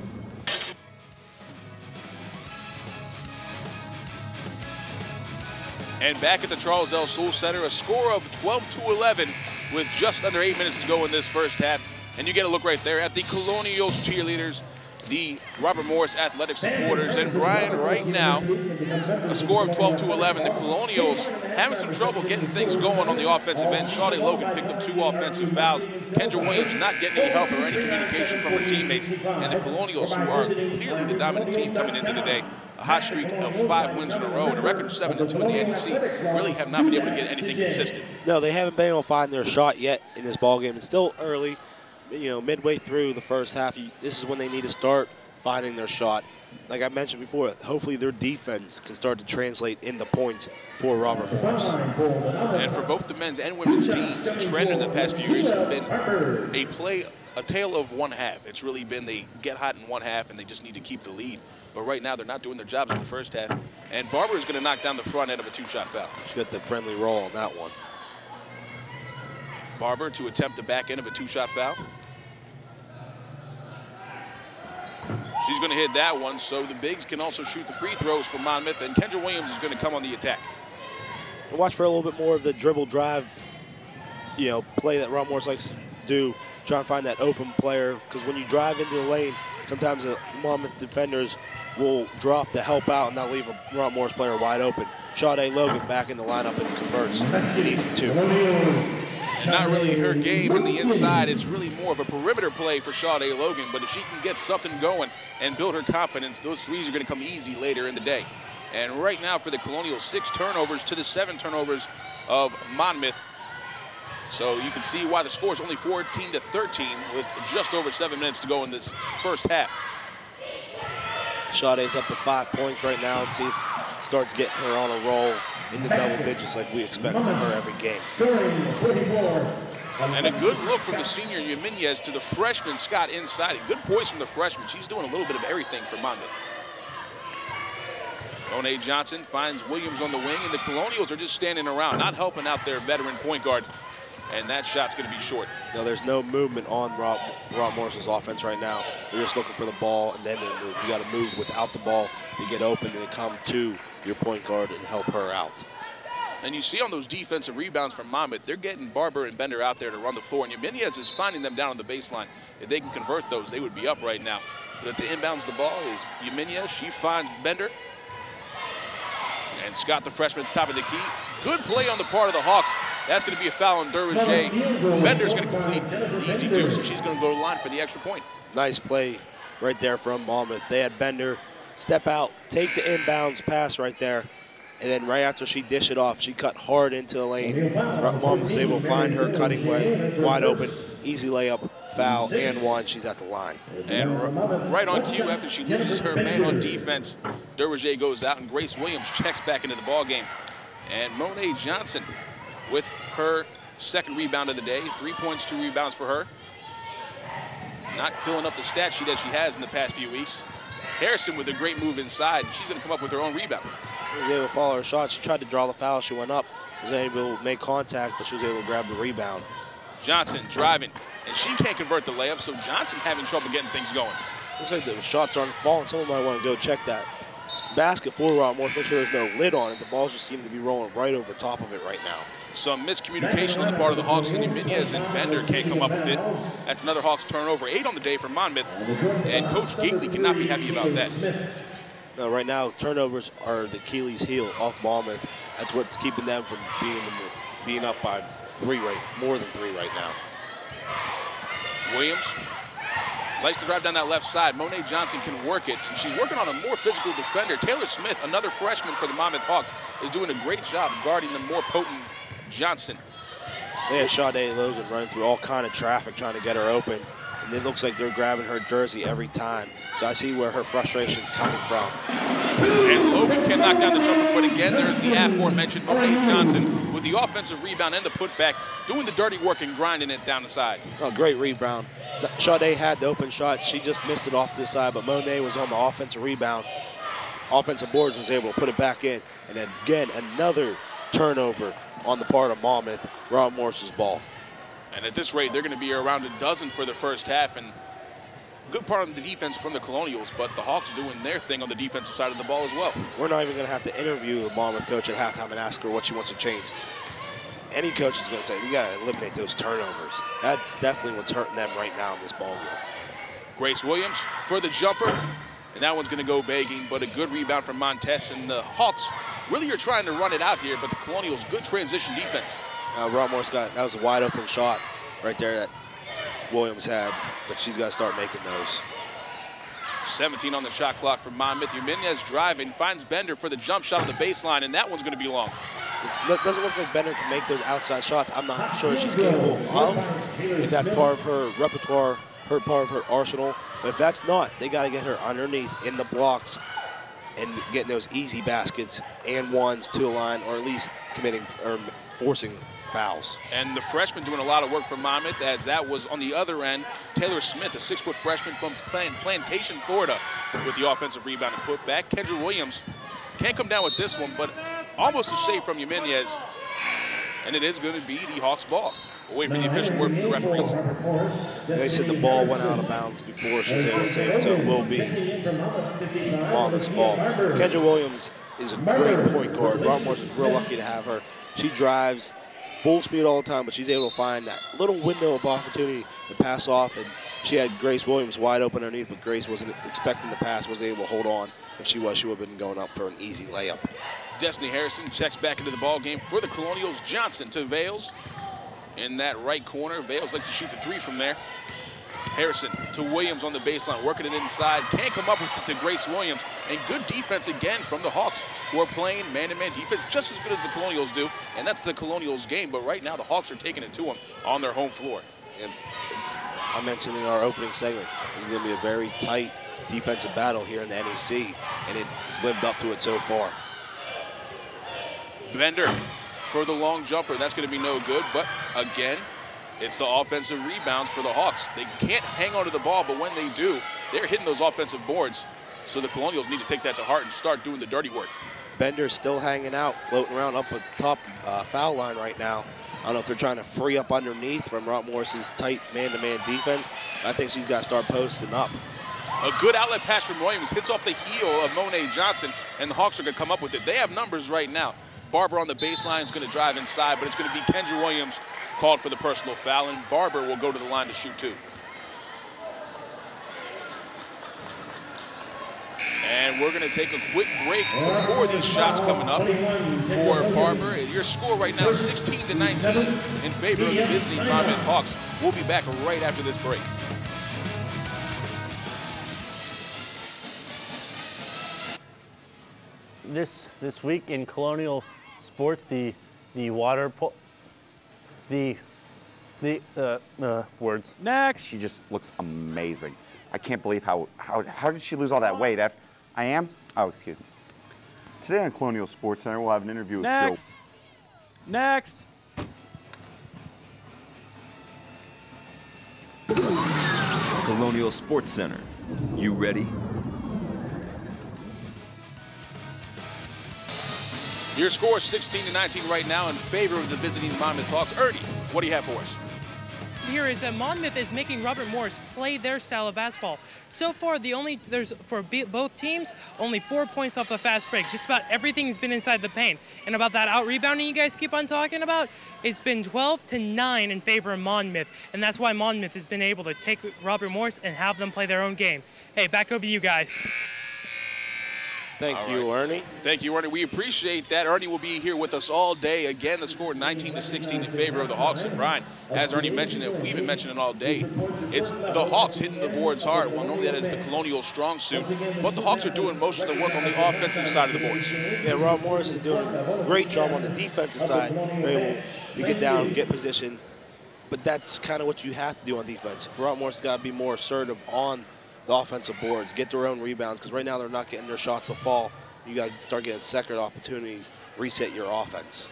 And back at the Charles L. Soule Center, a score of 12-11 with just under 8 minutes to go in this first half. And you get a look right there at the Colonials cheerleaders, the Robert Morris athletic supporters, and Brian, right now, a score of 12-11. The Colonials having some trouble getting things going on the offensive end. Sade Logan picked up 2 offensive fouls. Kendra Williams not getting any help or any communication from her teammates. And the Colonials, who are clearly the dominant team coming into the day, a hot streak of 5 wins in a row and a record of 7-2 in the NEC, really have not been able to get anything consistent. No, they haven't been able to find their shot yet in this ballgame. It's still early. You know, midway through the first half, this is when they need to start finding their shot. Like I mentioned before, hopefully their defense can start to translate into points for Robert Morris. And for both the men's and women's teams, the trend in the past few years has been a tale of one half. It's really been they get hot in one half and they just need to keep the lead. But right now, they're not doing their jobs in the first half. And Barber is going to knock down the front end of a 2-shot foul. She got the friendly roll on that one. Barber to attempt the back end of a 2-shot foul. She's going to hit that one, so the bigs can also shoot the free throws for Monmouth, and Kendra Williams is going to come on the attack. We'll watch for a little bit more of the dribble drive, play that Robert Morris likes to do. Try and find that open player, because when you drive into the lane, sometimes the Monmouth defenders will drop the help out and not leave a Robert Morris player wide open. Sade Logan back in the lineup and converts an easy 2. And not really her game in the inside. It's really more of a perimeter play for Sade Logan, but if she can get something going and build her confidence, those threes are going to come easy later in the day. And right now for the Colonials, 6 turnovers to the 7 turnovers of Monmouth. So you can see why the score is only 14-13 with just over 7 minutes to go in this first half. Sade's up to 5 points right now. Let's see if it starts getting her on a roll in the double digits like we expect from her every game. And a good look from the senior Jimenez to the freshman Scott inside. A good poise from the freshman. She's doing a little bit of everything for Monmouth. Monet Johnson finds Williams on the wing, and the Colonials are just standing around, not helping out their veteran point guard. And that shot's going to be short. No, there's no movement on Rob Morris's offense right now. They're just looking for the ball, and then they move. You got to move without the ball to get open and come to your point guard and help her out. And you see on those defensive rebounds from Monmouth, they're getting Barber and Bender out there to run the floor, and Jimenez is finding them down on the baseline. If they can convert those, they would be up right now. But to inbounds the ball is Jimenez. She finds Bender. And Scott, the freshman, at the top of the key. Good play on the part of the Hawks. That's going to be a foul on Derviche. Bender's going to complete the easy deuce, and she's going to go to the line for the extra point. Nice play right there from Monmouth. They had Bender step out, take the inbounds pass right there, and then right after she dished it off, she cut hard into the lane. Monmouth was able to find her cutting wide open, easy layup, foul, and one. She's at the line. And right on cue, after she loses her man on defense, Derviche goes out, and Grace Williams checks back into the ballgame. And Monet Johnson with her second rebound of the day. 3 points, 2 rebounds for her. Not filling up the stat sheet as she has in the past few weeks. Harrison with a great move inside, and she's going to come up with her own rebound. She was able to follow her shot. She tried to draw the foul. She went up, was able to make contact, but she was able to grab the rebound. Johnson driving, and she can't convert the layup, so Johnson having trouble getting things going. Looks like the shots aren't falling. Someone might want to go check that basket for Rob Morris, make sure there's no lid on it. The balls just seem to be rolling right over top of it right now. Some miscommunication on the part of the Hawks. Jimenez and Bender can't come up with it. That's another Hawks turnover. 8 on the day for Monmouth, and Coach Gately cannot be happy about that. right now, turnovers are the Achilles heel of Monmouth. That's what's keeping them from being up by more than three right now. Williams likes to drive down that left side. Monet Johnson can work it, and she's working on a more physical defender. Taylor Smith, another freshman for the Monmouth Hawks, is doing a great job guarding the more potent Johnson. They have Sade Logan running through all kind of traffic trying to get her open, and it looks like they're grabbing her jersey every time. So I see where her frustration's coming from. And Logan can knock down the jumper, but again, there's the aforementioned Monet Johnson with the offensive rebound and the putback, doing the dirty work and grinding it down the side. Oh, great rebound. Sade had the open shot. She just missed it off to the side, but Monet was on the offensive rebound. Offensive boards was able to put it back in. And then again, another turnover on the part of Monmouth. Rob Morse's ball. And at this rate, they're going to be around a dozen for the first half, and good part of the defense from the Colonials, but the Hawks doing their thing on the defensive side of the ball as well. We're not even going to have to interview the Monmouth coach at halftime and ask her what she wants to change. Any coach is going to say, we got to eliminate those turnovers. That's definitely what's hurting them right now in this ball game. Grace Williams for the jumper, and that one's going to go begging, but a good rebound from Montes, and the Hawks really are trying to run it out here, but the Colonials, good transition defense. Rob Morse that was a wide open shot right there that Williams had, but she's got to start making those. 17 on the shot clock for Monmouth. Jimenez driving, finds Bender for the jump shot on the baseline, and that one's going to be long. It doesn't look like Bender can make those outside shots. I'm not sure she's capable of. If that's part of her repertoire, part of her arsenal. But if that's not, they got to get her underneath in the blocks and getting those easy baskets and ones to a line, or at least committing or forcing fouls. And the freshman doing a lot of work for Monmouth, as that was on the other end. Taylor Smith, a 6-foot freshman from Plantation, Florida, with the offensive rebound and put back. Kendra Williams can't come down with this one, but almost a shave from Jimenez. And it is going to be the Hawks' ball. We'll wait for the official word from the referees. They said the ball went out of bounds before she was able to save it, so it will be Monmouth's ball. Kendra Williams is a great point guard. Rob Morse is real lucky to have her. She drives full speed all the time, but she's able to find that little window of opportunity to pass off, and she had Grace Williams wide open underneath, but Grace wasn't expecting the pass, wasn't able to hold on. If she was, she would have been going up for an easy layup. Destiny Harrison checks back into the ball game for the Colonials. Johnson to Vales in that right corner. Vales likes to shoot the three from there. Harrison to Williams on the baseline, working it inside. Can't come up with it to Grace Williams. And good defense again from the Hawks, who are playing man-to-man defense just as good as the Colonials do. And that's the Colonials' game. But right now, the Hawks are taking it to them on their home floor. And I mentioned in our opening segment, it's going to be a very tight defensive battle here in the NEC, and it's lived up to it so far. Bender for the long jumper. That's going to be no good. But again, it's the offensive rebounds for the Hawks. They can't hang on to the ball, but when they do, they're hitting those offensive boards. So the Colonials need to take that to heart and start doing the dirty work. Bender's still hanging out, floating around up at the top foul line right now. I don't know if they're trying to free up underneath from Rob Morris's tight man-to-man defense. I think she's got to start posting up. A good outlet pass from Williams hits off the heel of Monet Johnson, and the Hawks are going to come up with it. They have numbers right now. Barber on the baseline is going to drive inside, but it's going to be Kendra Williams called for the personal foul, and Barber will go to the line to shoot two. And we're going to take a quick break before these shots coming up for Barber. Your score right now, 16-19 in favor of the visiting Monmouth Hawks. We'll be back right after this break. This week in Colonial sports, the words. Next. She just looks amazing. I can't believe how did she lose all that weight? I am? Oh, excuse me. Today on Colonial Sports Center, we'll have an interview with Joe. Next. Colonial Sports Center. You ready? Your score is 16-19 right now in favor of the visiting Monmouth Hawks. Ernie, what do you have for us? Here is that Monmouth is making Robert Morris play their style of basketball. So far, there's for both teams only 4 points off the fast breaks. Just about everything's been inside the paint. And about that out-rebounding you guys keep on talking about, it's been 12-9 in favor of Monmouth. And that's why Monmouth has been able to take Robert Morris and have them play their own game. Hey, back over to you guys. Thank you, Ernie. Thank you, Ernie. We appreciate that. Ernie will be here with us all day. Again, the score 19-16 in favor of the Hawks. And Brian, as Ernie mentioned it, we've been mentioning it all day. It's the Hawks hitting the boards hard. Well, normally that is the Colonial strong suit, but the Hawks are doing most of the work on the offensive side of the boards. Yeah, Rob Morris is doing a great job on the defensive side. They're able to get down, get position, but that's kind of what you have to do on defense. Rob Morris has got to be more assertive on the offensive boards, get their own rebounds, because right now they're not getting their shots to fall. You got to start getting second opportunities, reset your offense.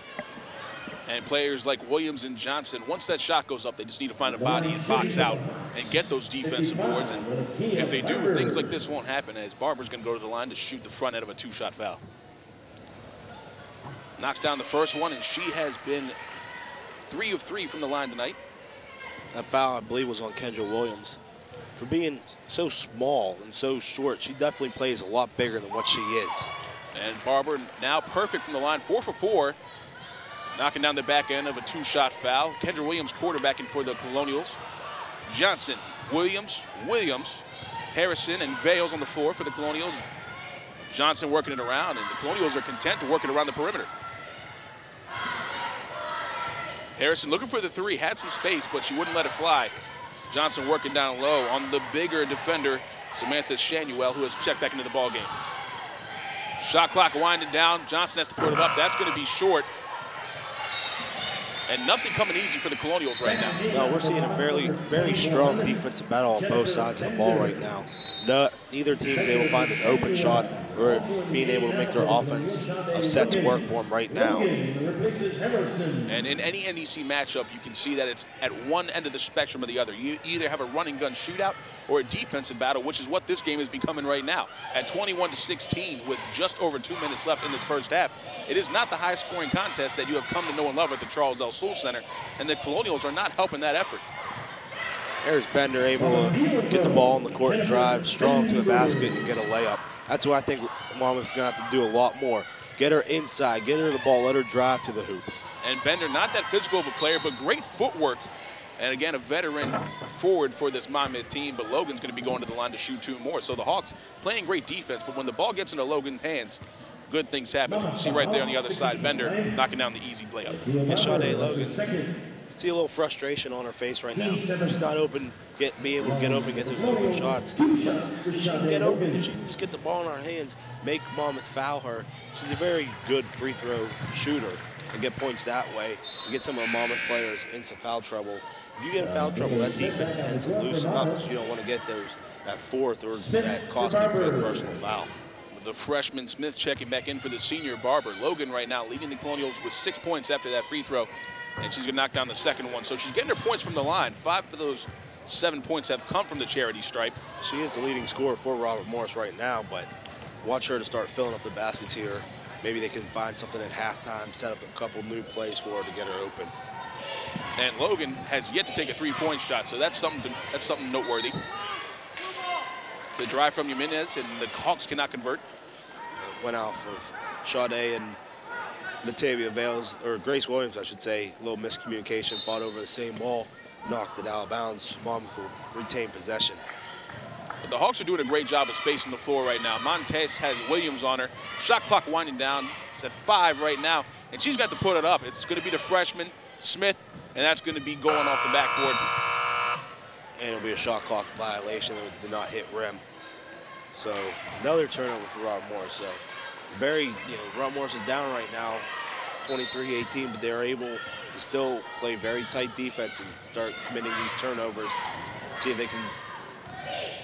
And players like Williams and Johnson, once that shot goes up, they just need to find a body and box out and get those defensive boards. And if they do, things like this won't happen, as Barber's going to go to the line to shoot the front end of a two-shot foul. Knocks down the first one, and she has been 3 of 3 from the line tonight. That foul, I believe, was on Kendra Williams. For being so small and so short, she definitely plays a lot bigger than what she is. And Barber now perfect from the line, 4 for 4. Knocking down the back end of a two-shot foul. Kendra Williams quarterbacking for the Colonials. Johnson, Williams, Harrison, and Vales on the floor for the Colonials. Johnson working it around, and the Colonials are content to work it around the perimeter. Harrison looking for the three, had some space, but she wouldn't let it fly. Johnson working down low on the bigger defender, Samantha Shanuel, who has checked back into the ball game. Shot clock winding down. Johnson has to put it up. That's going to be short. And nothing coming easy for the Colonials right now. No, we're seeing a very strong defensive battle on both sides of the ball right now. Neither team is able to find an open shot or being able to make their offense of sets work for them right now. And in any NEC matchup, you can see that it's at one end of the spectrum or the other. You either have a run and gun shootout or a defensive battle, which is what this game is becoming right now. At 21-16 with just over 2 minutes left in this first half, it is not the highest scoring contest that you have come to know and love at the Charles L. Sewell Center, and the Colonials are not helping that effort. There's Bender able to get the ball on the court and drive strong to the basket and get a layup. That's what I think Monmouth's going to have to do a lot more. Get her inside, get her the ball, let her drive to the hoop. And Bender, not that physical of a player, but great footwork. And again, a veteran forward for this Monmouth team, but Logan's going to be going to the line to shoot 2 more. So the Hawks playing great defense, but when the ball gets into Logan's hands, good things happen. You see right there on the other side, Bender knocking down the easy layup. Yeah, Sade Logan. See a little frustration on her face right now. She's not open, be able to get open, get those open shots. She can get open if she can just get the ball in her hands, make Monmouth foul her. She's a very good free throw shooter and get points that way and get some of the Monmouth players in some foul trouble. If you get in foul trouble, that defense tends to loosen up because you don't want to get that fourth or that costly fifth personal foul. The freshman Smith checking back in for the senior Barber. Logan right now leading the Colonials with 6 points after that free throw. And she's going to knock down the second one. So she's getting her points from the line. 5 of those 7 points have come from the charity stripe. She is the leading scorer for Robert Morris right now, but watch her to start filling up the baskets here. Maybe they can find something at halftime, set up a couple new plays for her to get her open. And Logan has yet to take a 3-point shot, so that's something noteworthy. The drive from Jimenez, and the Hawks cannot convert. Went off of Sade and Latavia Vales, or Grace Williams, I should say. A little miscommunication, fought over the same ball, knocked it out of bounds. Monmouth will retain possession. But the Hawks are doing a great job of spacing the floor right now. Montez has Williams on her. Shot clock winding down. It's at 5 right now, and she's got to put it up. It's going to be the freshman, Smith, and that's going to be going off the backboard. And it'll be a shot clock violation that did not hit rim. So another turnover for Robert Morris. So Robert Morris is down right now, 23-18, but they're able to still play very tight defense and start committing these turnovers. See if they can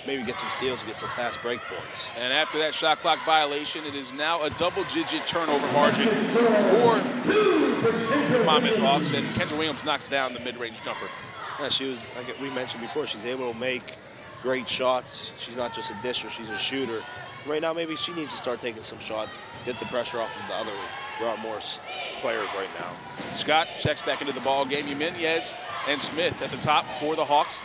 maybe get some steals and get some fast break points. And after that shot clock violation, it is now a double-digit turnover margin for the Monmouth Hawks, and Kendra Williams knocks down the mid-range jumper. Yeah, she was, like we mentioned before, she's able to make great shots. She's not just a disher, she's a shooter. Right now, maybe she needs to start taking some shots, get the pressure off of the other Robert Morris players right now. Scott checks back into the ball game. Jimenez and Smith at the top for the Hawks.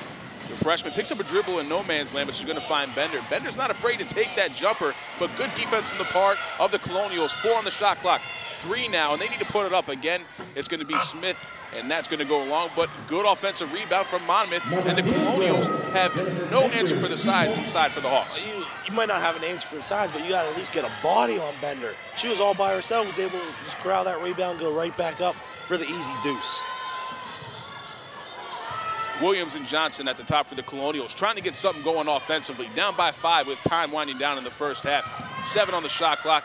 The freshman picks up a dribble in no man's land, but she's going to find Bender. Bender's not afraid to take that jumper, but good defense on the part of the Colonials. 4 on the shot clock, 3 now, and they need to put it up again. It's going to be Smith, and that's going to go long, but good offensive rebound from Monmouth, and the Colonials have no answer for the sides inside for the Hawks. You might not have an answer for the sides, but you got to at least get a body on Bender. She was all by herself, was able to just corral that rebound, go right back up for the easy deuce. Williams and Johnson at the top for the Colonials, trying to get something going offensively. Down by 5 with time winding down in the first half. 7 on the shot clock.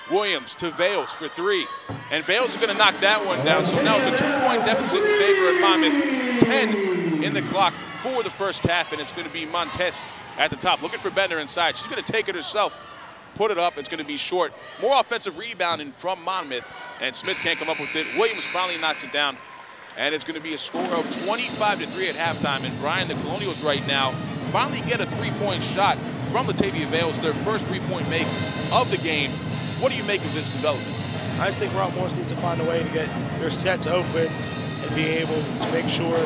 Williams to Vales for 3. And Vales is going to knock that one down. So now it's a 2-point deficit in favor of Monmouth. 10 in the clock for the first half, and it's going to be Montes at the top. Looking for Bender inside. She's going to take it herself. Put it up. It's going to be short. More offensive rebounding from Monmouth, and Smith can't come up with it. Williams finally knocks it down. And it's going to be a score of 25-3 at halftime. And Brian, the Colonials right now finally get a 3-point shot from Latavia Vales, their first 3-point make of the game. What do you make of this development? I just think Rob Morris needs to find a way to get their sets open and be able to make sure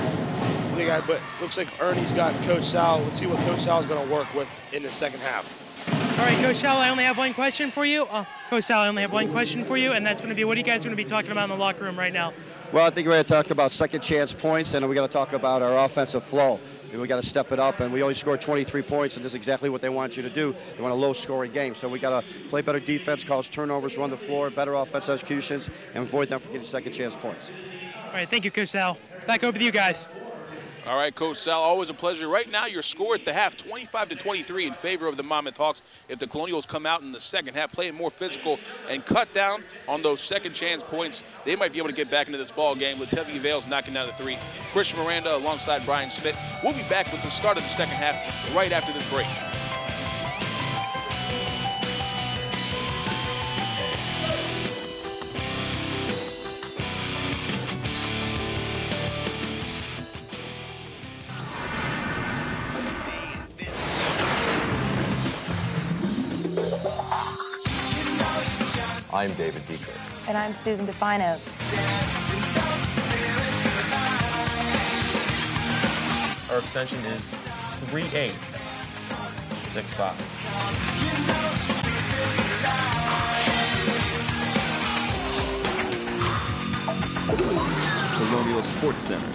they got, but looks like Ernie's got Coach Sal. Let's see what Coach Sal's going to work with in the second half. All right, Coach Sal, I only have one question for you. Coach Sal, I only have one question for you, and that's going to be, what are you guys going to be talking about in the locker room right now? Well, I think we're going to talk about second chance points, and we got to talk about our offensive flow. We got to step it up, and we only scored 23 points, and this is exactly what they want you to do. They want a low-scoring game, so we got to play better defense, cause turnovers, run the floor, better offensive executions, and avoid them from getting second chance points. All right, thank you, Coach Sal. Back over to you guys. All right, Coach Sal, always a pleasure. Right now, your score at the half, 25-23 in favor of the Monmouth Hawks. If the Colonials come out in the second half, playing more physical and cut down on those second chance points, they might be able to get back into this ball game. Latavia Vales knocking down the 3. Christian Miranda alongside Brian Smith. We'll be back with the start of the second half right after this break. I'm David Dietrich. And I'm Susan Defino. Our extension is 3865. Colonial Sports Center.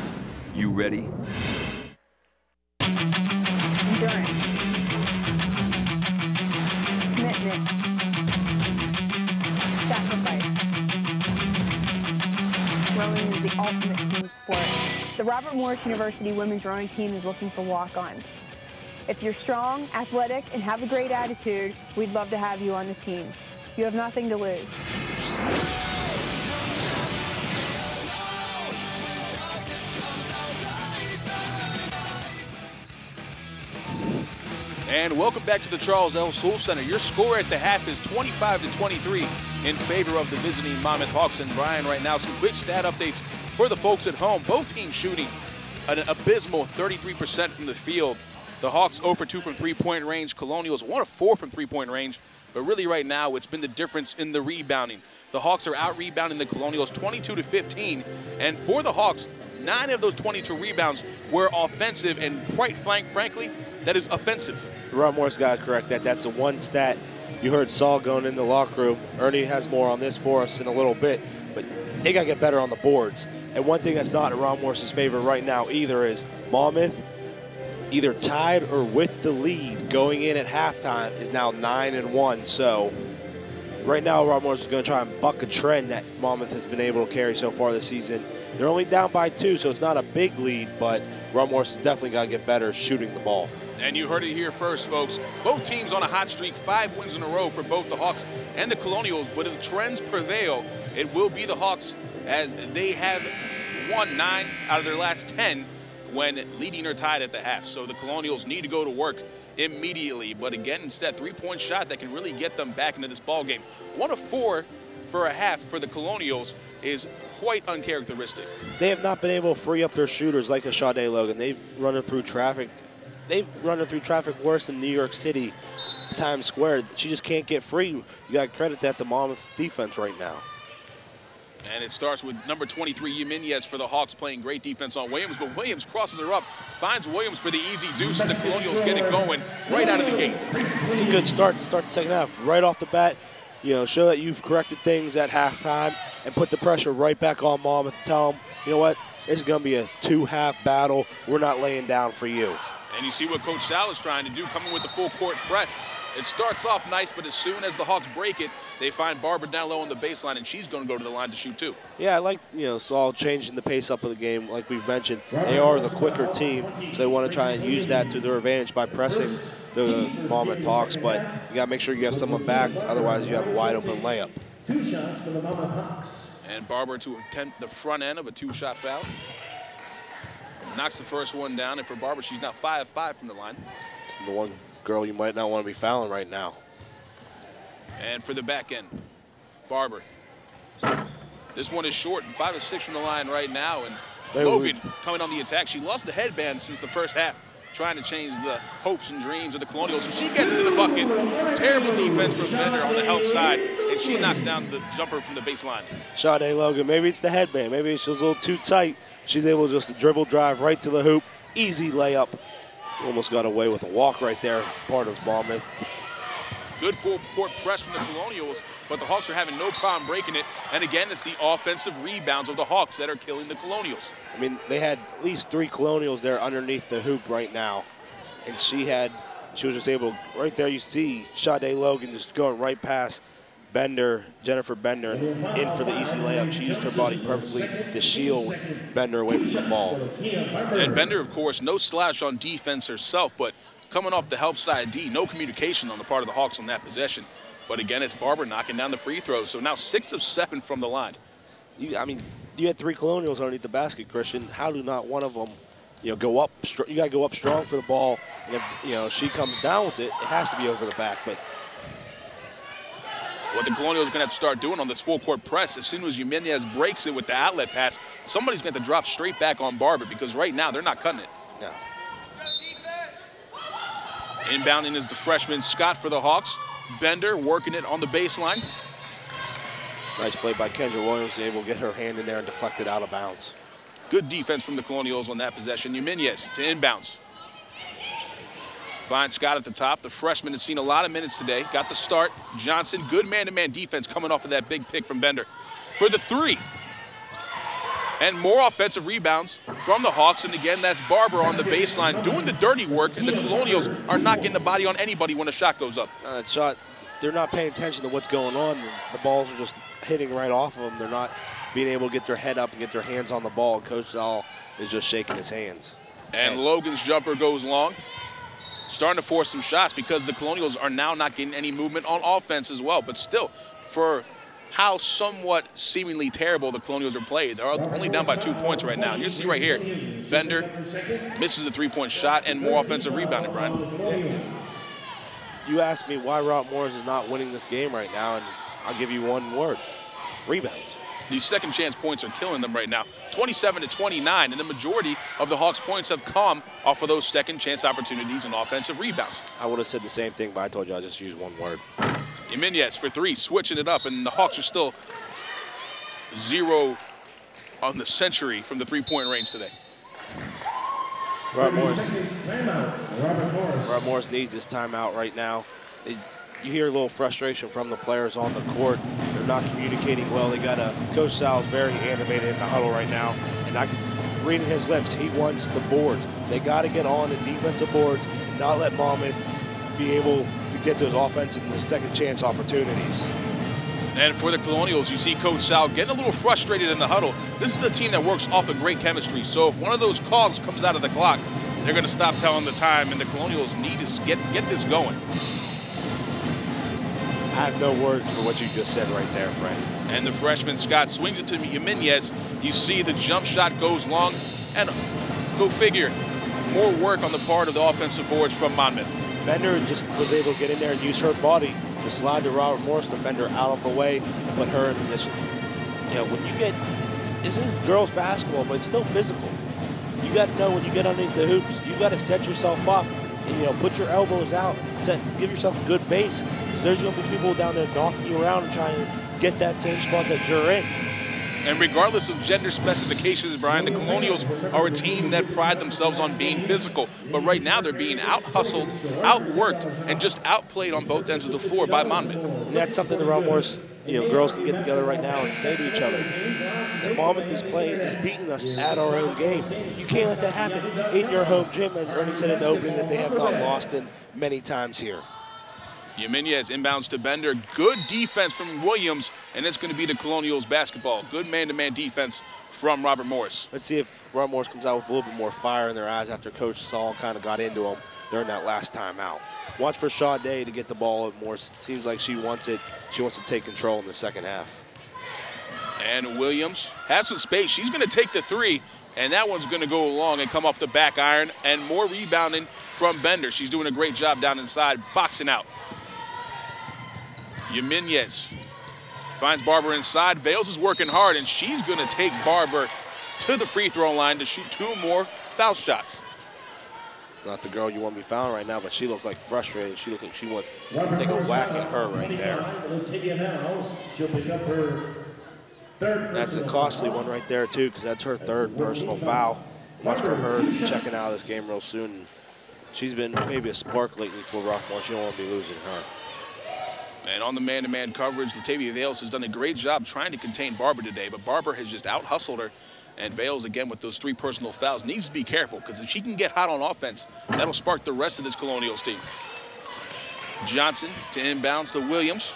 You ready? Endurance. Commitment. Sacrifice. Rowing is the ultimate team sport. The Robert Morris University women's rowing team is looking for walk-ons. If you're strong, athletic, and have a great attitude, we'd love to have you on the team. You have nothing to lose. And welcome back to the Charles L. Soule Center. Your score at the half is 25-23 in favor of the visiting Monmouth Hawks. And Brian, right now, some quick stat updates for the folks at home. Both teams shooting an abysmal 33% from the field. The Hawks 0 for 2 from three-point range. Colonials 1 of 4 from three-point range. But really right now, it's been the difference in the rebounding. The Hawks are out-rebounding the Colonials 22-15. And for the Hawks, 9 of those 22 rebounds were offensive, and quite frankly, that is offensive. Rob Morris got to correct that. That's the one stat you heard Saul going in the locker room. Ernie has more on this for us in a little bit, but they got to get better on the boards. And one thing that's not in Rob Morris's favor right now either is Monmouth, either tied or with the lead going in at halftime, is now 9-1. So right now, Rob Morris is going to try and buck a trend that Monmouth has been able to carry so far this season. They're only down by 2, so it's not a big lead, but Rob Morris has definitely got to get better shooting the ball. And you heard it here first, folks. Both teams on a hot streak, 5 wins in a row for both the Hawks and the Colonials. But if trends prevail, it will be the Hawks, as they have won 9 out of their last 10 when leading or tied at the half. So the Colonials need to go to work immediately. But again, it's that 3-point shot that can really get them back into this ball game. 1 of 4 for a half for the Colonials is quite uncharacteristic. They have not been able to free up their shooters like a Sade Logan. They've run it through traffic. They've run it through traffic worse than New York City, Times Square. She just can't get free. You got to credit that to Monmouth's defense right now. And it starts with number 23, Jimenez, for the Hawks, playing great defense on Williams, but Williams crosses her up, finds Williams for the easy deuce, and the Colonials get it going right out of the gates. It's a good start to start the second half. Right off the bat, you know, show that you've corrected things at halftime and put the pressure right back on Monmouth and tell them, you know what, this is going to be a two-half battle. We're not laying down for you. And you see what Coach Sal is trying to do, coming with the full court press. It starts off nice, but as soon as the Hawks break it, they find Barbara down low on the baseline, and she's going to go to the line to shoot too. Yeah, I like, you know, Saul changing the pace up of the game. Like we've mentioned, they are the quicker team, so they want to try and use that to their advantage by pressing the Monmouth Hawks, but you got to make sure you have someone back, otherwise you have a wide open layup. 2 shots for the Monmouth Hawks. And Barbara to attempt the front end of a 2-shot foul. Knocks the first one down, and for Barbara, she's now 5-5 from the line. It's the one girl you might not want to be fouling right now. And for the back end, Barber. This one is short, 5 of 6 from the line right now, and Logan coming on the attack. She lost the headband since the first half, trying to change the hopes and dreams of the Colonials, and she gets to the bucket. Terrible defense from Bender on the help side, and she knocks down the jumper from the baseline. Sade Logan, maybe it's the headband, maybe she was a little too tight. She's able just to dribble drive right to the hoop, easy layup. Almost got away with a walk right there, part of Monmouth. Good full court press from the Colonials, but the Hawks are having no problem breaking it. And again, it's the offensive rebounds of the Hawks that are killing the Colonials. I mean, they had at least 3 Colonials there underneath the hoop right now. And she was just able, right there you see Sade Logan just going right past Bender, Jennifer Bender, in for the easy layup. She used her body perfectly to shield Bender away from the ball. And Bender, of course, no slouch on defense herself, but coming off the help side D, no communication on the part of the Hawks on that possession. But again, it's Barber knocking down the free throws. So now 6 of 7 from the line. I mean, you had 3 Colonials underneath the basket, Christian. How do not one of them, you know, go up? You got to go up strong for the ball, and if, you know, she comes down with it, it has to be over the back. But what the Colonials are going to have to start doing on this full court press, as soon as Jimenez breaks it with the outlet pass, somebody's going to have to drop straight back on Barber, because right now they're not cutting it. No. Inbounding is the freshman Scott for the Hawks. Bender working it on the baseline. Nice play by Kendra Williams, able to get her hand in there and deflect it out of bounds. Good defense from the Colonials on that possession. Jimenez to inbounds. Finds Scott at the top. The freshman has seen a lot of minutes today. Got the start. Johnson, good man-to-man defense coming off of that big pick from Bender. For the 3. And more offensive rebounds from the Hawks. And again, that's Barber on the baseline doing the dirty work. And the Colonials are not getting the body on anybody when a shot goes up. They're not paying attention to what's going on. The balls are just hitting right off of them. They're not being able to get their head up and get their hands on the ball. Coach Sal is just shaking his hands. And Logan's jumper goes long. Starting to force some shots because the Colonials are now not getting any movement on offense as well. But still, for how somewhat seemingly terrible the Colonials are played, they're only down by 2 points right now. You see right here, Bender misses a 3-point shot and more offensive rebounding, Brian. You asked me why Robert Morris is not winning this game right now, and I'll give you one word: rebounds. These second chance points are killing them right now, 27-29, and the majority of the Hawks' points have come off of those second chance opportunities and offensive rebounds. I would have said the same thing, but I told you I'll just use one word. Jimenez for 3, switching it up, and the Hawks are still 0 on the century from the 3-point range today. Robert Morris needs this timeout right now. You hear a little frustration from the players on the court. They're not communicating well. Coach Sal's very animated in the huddle right now, and I can read in his lips, he wants the boards. They got to get on the defensive boards, not let Monmouth be able to get those offensive and the second chance opportunities. And for the Colonials, you see Coach Sal getting a little frustrated in the huddle. This is the team that works off of great chemistry. So if one of those cogs comes out of the clock, they're going to stop telling the time, and the Colonials need to get this going. I have no words for what you just said right there, Frank. And the freshman Scott swings it to Jimenez. You see the jump shot goes long, and go figure, more work on the part of the offensive boards from Monmouth. Bender just was able to get in there and use her body to slide the Robert Morris defender out of the way and put her in position. You know, when you get, this is girls basketball, but it's still physical. You got to know when you get underneath the hoops, you got to set yourself up and, you know, put your elbows out, give yourself a good base, because there's going to be people down there knocking you around and trying to get that same spot that you're in. And regardless of gender specifications, Brian, the Colonials are a team that pride themselves on being physical. But right now they're being out-hustled, outworked, and just outplayed on both ends of the floor by Monmouth. And that's something the Rob Morris girls can get together right now and say to each other, that Monmouth is beating us at our own game. You can't let that happen in your home gym, as Ernie said in the opening, that they have not lost in many times here. Jimenez inbounds to Bender. Good defense from Williams, and it's going to be the Colonials basketball. Good man-to-man defense from Robert Morris. Let's see if Robert Morris comes out with a little bit more fire in their eyes after Coach Saul kind of got into them during that last time out. Watch for Sade to get the ball at Morris. It seems like she wants it. She wants to take control in the second half. And Williams has some space. She's going to take the three, and that one's going to go along and come off the back iron, and more rebounding from Bender. She's doing a great job down inside, boxing out. Jimenez finds Barber inside. Vales is working hard, and she's going to take Barber to the free throw line to shoot 2 more foul shots. Not the girl you want to be found right now, but she looked like frustrated. She looked like she wants to take a whack at her right there. That's a costly one right there, too, because that's her 3rd personal foul. Watch for her checking out of this game real soon. She's been maybe a spark lately for Rockmore. She don't want to be losing her. And on the man-to-man coverage, Latavia Vales has done a great job trying to contain Barber today, but Barber has just out-hustled her. And Vales, again, with those 3 personal fouls, needs to be careful, because if she can get hot on offense, that'll spark the rest of this Colonials team. Johnson to inbounds to Williams.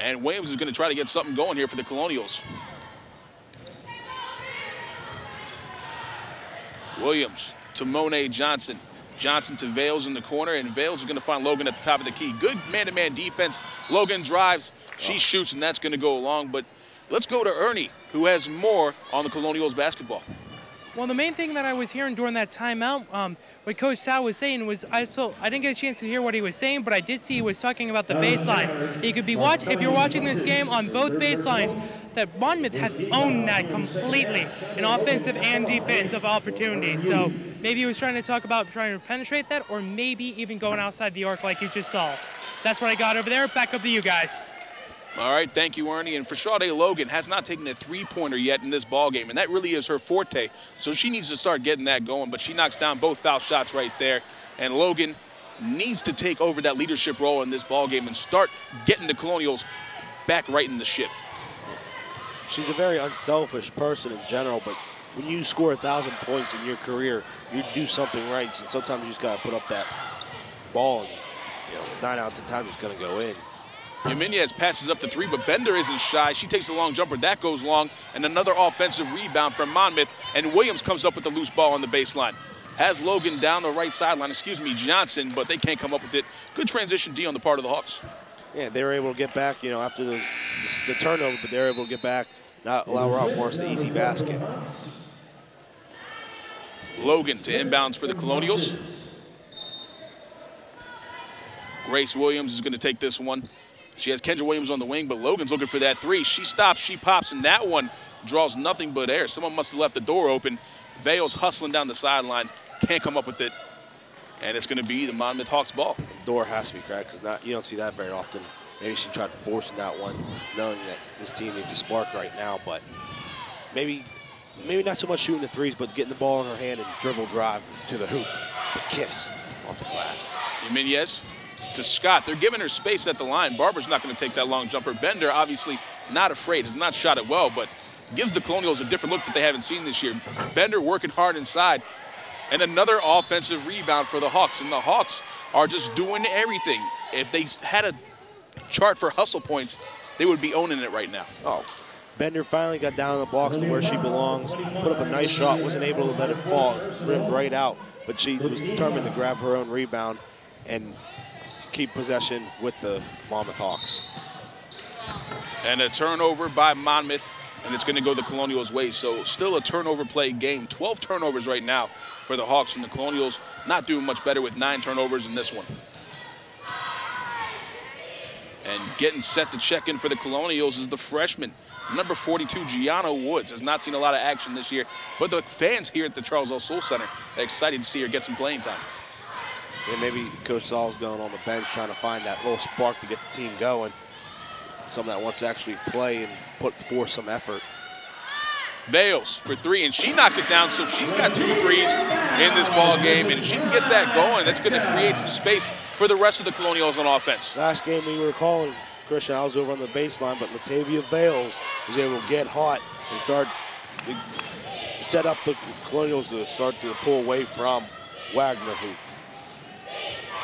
And Williams is going to try to get something going here for the Colonials. Williams to Monet Johnson. Johnson to Vales in the corner, and Vales is going to find Logan at the top of the key. Good man-to-man defense. Logan drives. She shoots, and that's going to go along. But let's go to Ernie, who has more on the Colonials basketball. Well, the main thing that I was hearing during that timeout, what Coach Sal was saying was, I didn't get a chance to hear what he was saying, but I did see he was talking about the baseline. You could be if you're watching this game on both baselines, that Monmouth has owned that completely in offensive and defensive opportunities. So maybe he was trying to talk about trying to penetrate that, or maybe even going outside the arc like you just saw. That's what I got over there. Back up to you guys. All right, thank you, Ernie. And for Sade Logan, has not taken a 3-pointer yet in this ball game, and that really is her forte. So she needs to start getting that going, but she knocks down both foul shots right there. And Logan needs to take over that leadership role in this ball game and start getting the Colonials back right in the ship. She's a very unselfish person in general, but when you score 1,000 points in your career, you do something right. And sometimes you just got to put up that ball, and 9 out of 10 times it's going to go in. Jimenez passes up the 3, but Bender isn't shy. She takes a long jumper. That goes long, and another offensive rebound from Monmouth, and Williams comes up with the loose ball on the baseline. Has Logan down the right sideline, Johnson, but they can't come up with it. Good transition D on the part of the Hawks. Yeah, they were able to get back, after the turnover, but they were able to get back, not allow Rob Morris the easy basket. Logan to inbounds for the Colonials. Grace Williams is going to take this one. She has Kendra Williams on the wing, but Logan's looking for that 3. She stops, she pops, and that one draws nothing but air. Someone must have left the door open. Vales hustling down the sideline, can't come up with it, and it's going to be the Monmouth Hawks ball. The door has to be cracked, because you don't see that very often. Maybe she tried forcing that one, knowing that this team needs a spark right now, but maybe not so much shooting the 3s, but getting the ball in her hand and dribble drive to the hoop. The kiss off the glass. Jimenez to Scott. They're giving her space at the line. Barber's not going to take that long jumper. Bender, obviously not afraid, has not shot it well, but gives the Colonials a different look that they haven't seen this year. Bender working hard inside, and another offensive rebound for the Hawks, and the Hawks are just doing everything. If they had a chart for hustle points, they would be owning it right now. Oh, Bender finally got down in the box to where she belongs, put up a nice shot, wasn't able to let it fall, rimmed right out, but she was determined to grab her own rebound and keep possession with the Monmouth Hawks. And a turnover by Monmouth, and it's going to go the Colonials' way. So still a turnover play game. 12 turnovers right now for the Hawks, and the Colonials not doing much better with 9 turnovers in this one. And getting set to check in for the Colonials is the freshman, number 42, Gianna Woods. Has not seen a lot of action this year, but the fans here at the Charles L. Soule Center are excited to see her get some playing time. Yeah, maybe Coach Saul's going on the bench trying to find that little spark to get the team going. someone that wants to actually play and put forth some effort. Vales for three, and she knocks it down, so she's got 2 threes in this ball game, and if she can get that going, that's going to create some space for the rest of the Colonials on offense. Last game we were calling, Christian, I was over on the baseline, but Latavia Vales was able to get hot and start to set up the Colonials to start to pull away from Wagner hoop.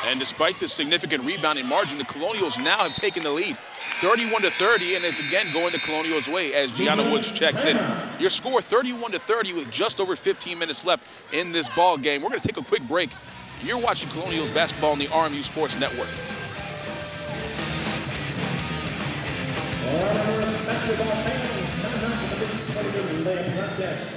And despite the significant rebounding margin, the Colonials now have taken the lead, 31-30, and it's again going the Colonials' way as Gianna Woods checks in. Your score, 31-30, with just over 15 minutes left in this ball game. We're going to take a quick break. You're watching Colonials basketball on the RMU Sports Network. Basketball fans, time out for the big sport relay contest.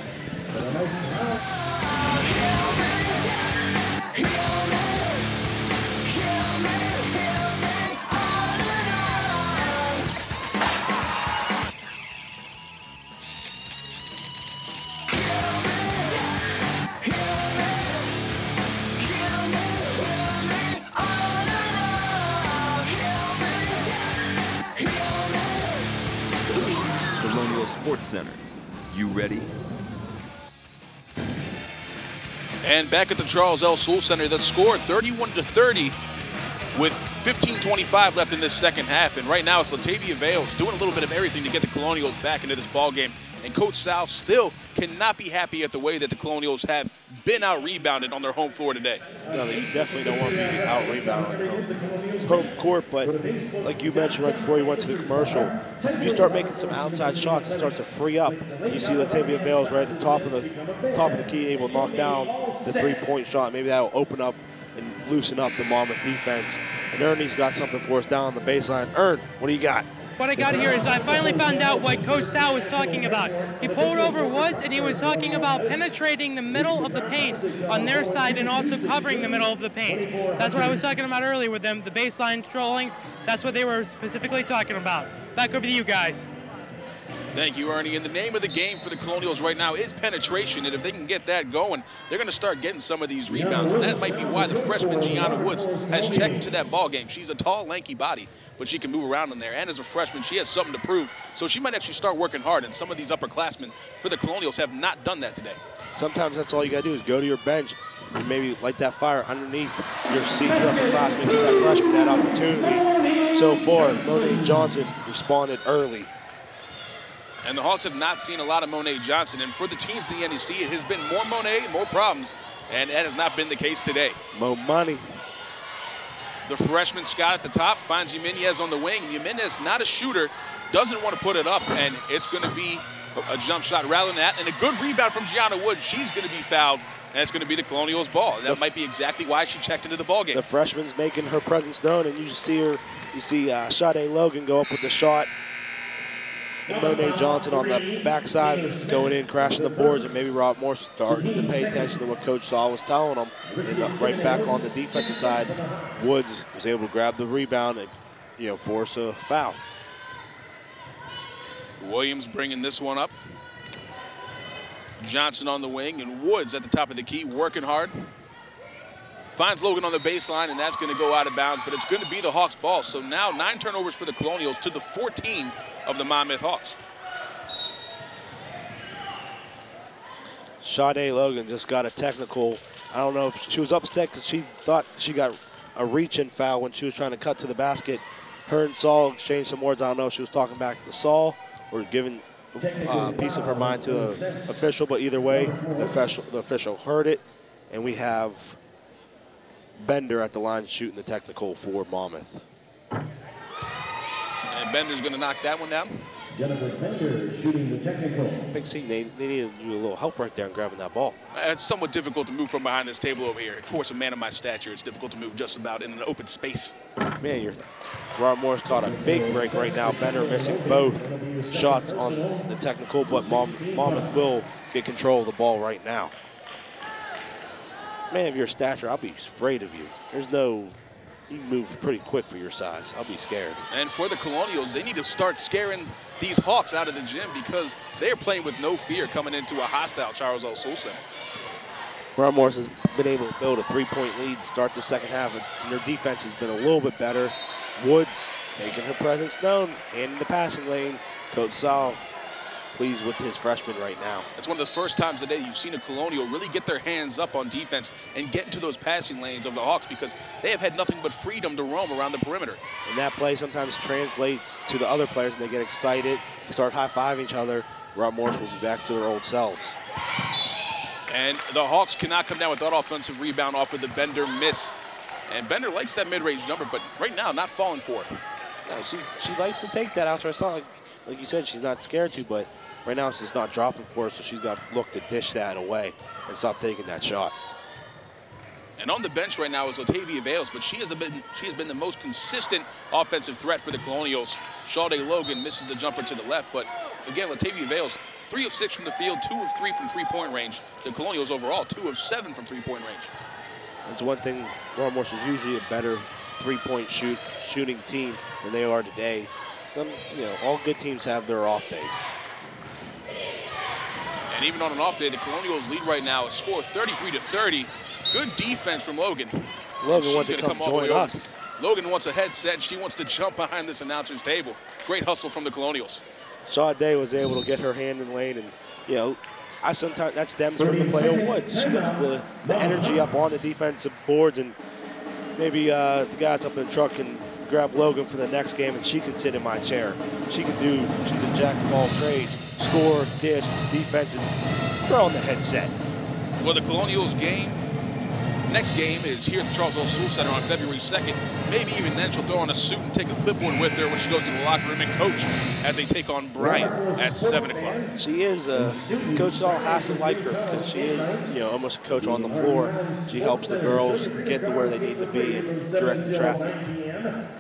Colonial Sports Center. You ready? And back at the Charles L. Sewell Center, the score 31-30 with 15:25 left in this second half. And right now it's Latavia Vales doing a little bit of everything to get the Colonials back into this ball game. And Coach Sal still cannot be happy at the way that the Colonials have been out-rebounded on their home floor today. No, they definitely don't want to be out-rebounded on home court, but like you mentioned right before you went to the commercial, if you start making some outside shots, it starts to free up. And you see Latavia Vales right at the top of the key, able to knock down the three-point shot. Maybe that will open up and loosen up the Monmouth defense. And Ernie's got something for us down on the baseline. Ern, what do you got? What I got here is I finally found out what Coach Sal was talking about. He pulled over Woods, and he was talking about penetrating the middle of the paint on their side and also covering the middle of the paint. That's what I was talking about earlier with them, the baseline trollings. That's what they were specifically talking about. Back over to you guys. Thank you, Ernie. And the name of the game for the Colonials right now is penetration, and if they can get that going, they're going to start getting some of these rebounds, and that might be why the freshman Gianna Woods has checked into that ball game. She's a tall, lanky body, but she can move around in there, and as a freshman, she has something to prove, so she might actually start working hard, and some of these upperclassmen for the Colonials have not done that today. Sometimes that's all you got to do is go to your bench and maybe light that fire underneath your senior upperclassman, give that freshman that opportunity. So far, Monet Johnson responded early. And the Hawks have not seen a lot of Monet Johnson. And for the teams in the NEC, it has been more Monet, more problems. And that has not been the case today. Mo money. The freshman Scott at the top finds Jimenez on the wing. Jimenez, not a shooter, doesn't want to put it up. And it's going to be a jump shot rather than that. And a good rebound from Gianna Woods. She's going to be fouled. And it's going to be the Colonials' ball. That might be exactly why she checked into the ball game. The freshman's making her presence known. And you see Sade Logan go up with the shot. And Monet Johnson on the backside going in, crashing the boards, and maybe Rob Moore starting to pay attention to what Coach Saul was telling him. And right back on the defensive side, Woods was able to grab the rebound and, force a foul. Williams bringing this one up. Johnson on the wing, and Woods at the top of the key, working hard. Finds Logan on the baseline, and that's going to go out of bounds, but it's going to be the Hawks' ball. So now 9 turnovers for the Colonials to the 14 of the Monmouth Hawks. Sade Logan just got a technical. I don't know if she was upset because she thought she got a reach-in foul when she was trying to cut to the basket. Her and Saul exchanged some words. I don't know if she was talking back to Saul or giving a piece of her mind to the official, but either way, the official heard it, and we have Bender at the line shooting the technical for Monmouth. And Bender's going to knock that one down. Jennifer Bender shooting the technical. Big C, they needed to do a little help right there in grabbing that ball. It's somewhat difficult to move from behind this table over here. Of course, a man of my stature, it's difficult to move just about in an open space. Man, Rob Moore's caught a big break right now. Bender missing both shots on the technical, but Monmouth will get control of the ball right now. Man of your stature, I'll be afraid of you. You move pretty quick for your size. I'll be scared. And for the Colonials, they need to start scaring these Hawks out of the gym because they're playing with no fear coming into a hostile Charles L. Sewell Center. Rob Morris has been able to build a 3-point lead to start the second half, and their defense has been a little bit better. Woods making her presence known. And in the passing lane, Coach Saul pleased with his freshman right now. It's one of the first times today you've seen a Colonial really get their hands up on defense and get into those passing lanes of the Hawks, because they have had nothing but freedom to roam around the perimeter. And that play sometimes translates to the other players, and they get excited, start high-fiving each other. Rob Morris will be back to their old selves. And the Hawks cannot come down with that offensive rebound off of the Bender miss. And Bender likes that mid-range jumper, but right now not falling for it. No, she likes to take that out to her side. Like you said, she's not scared to, but right now it's just not dropping for her, so she's got to look to dish that away and stop taking that shot. And on the bench right now is Latavia Vales, but she has been the most consistent offensive threat for the Colonials. Sade Logan misses the jumper to the left, but again, Latavia Vales, 3 of 6 from the field, 2 of 3 from three-point range. The Colonials overall, 2 of 7 from three-point range. That's one thing. Royal Morse is usually a better three-point shooting team than they are today. All good teams have their off days. And even on an off day, the Colonials lead right now, a score 33-30. Good defense from Logan. Logan wants to come join us. Logan wants a headset, and she wants to jump behind this announcer's table. Great hustle from the Colonials. Sade was able to get her hand in the lane, and sometimes that stems from the play of Woods. She gets the energy up on the defensive boards, and maybe the guys up in the truck can grab Logan for the next game, and she can sit in my chair. She's a jack of all trades. Score, dish, defense, and throw on the headset. Well, the Colonials next game is here at the Charles L. Sewell Center on February 2nd. Maybe even then she'll throw on a suit and take a clipboard with her when she goes to the locker room and coach as they take on Bryant at 7 o'clock. She is, Coach Saul has to like her because she is, almost a coach on the floor. She helps the girls get to where they need to be and direct the traffic.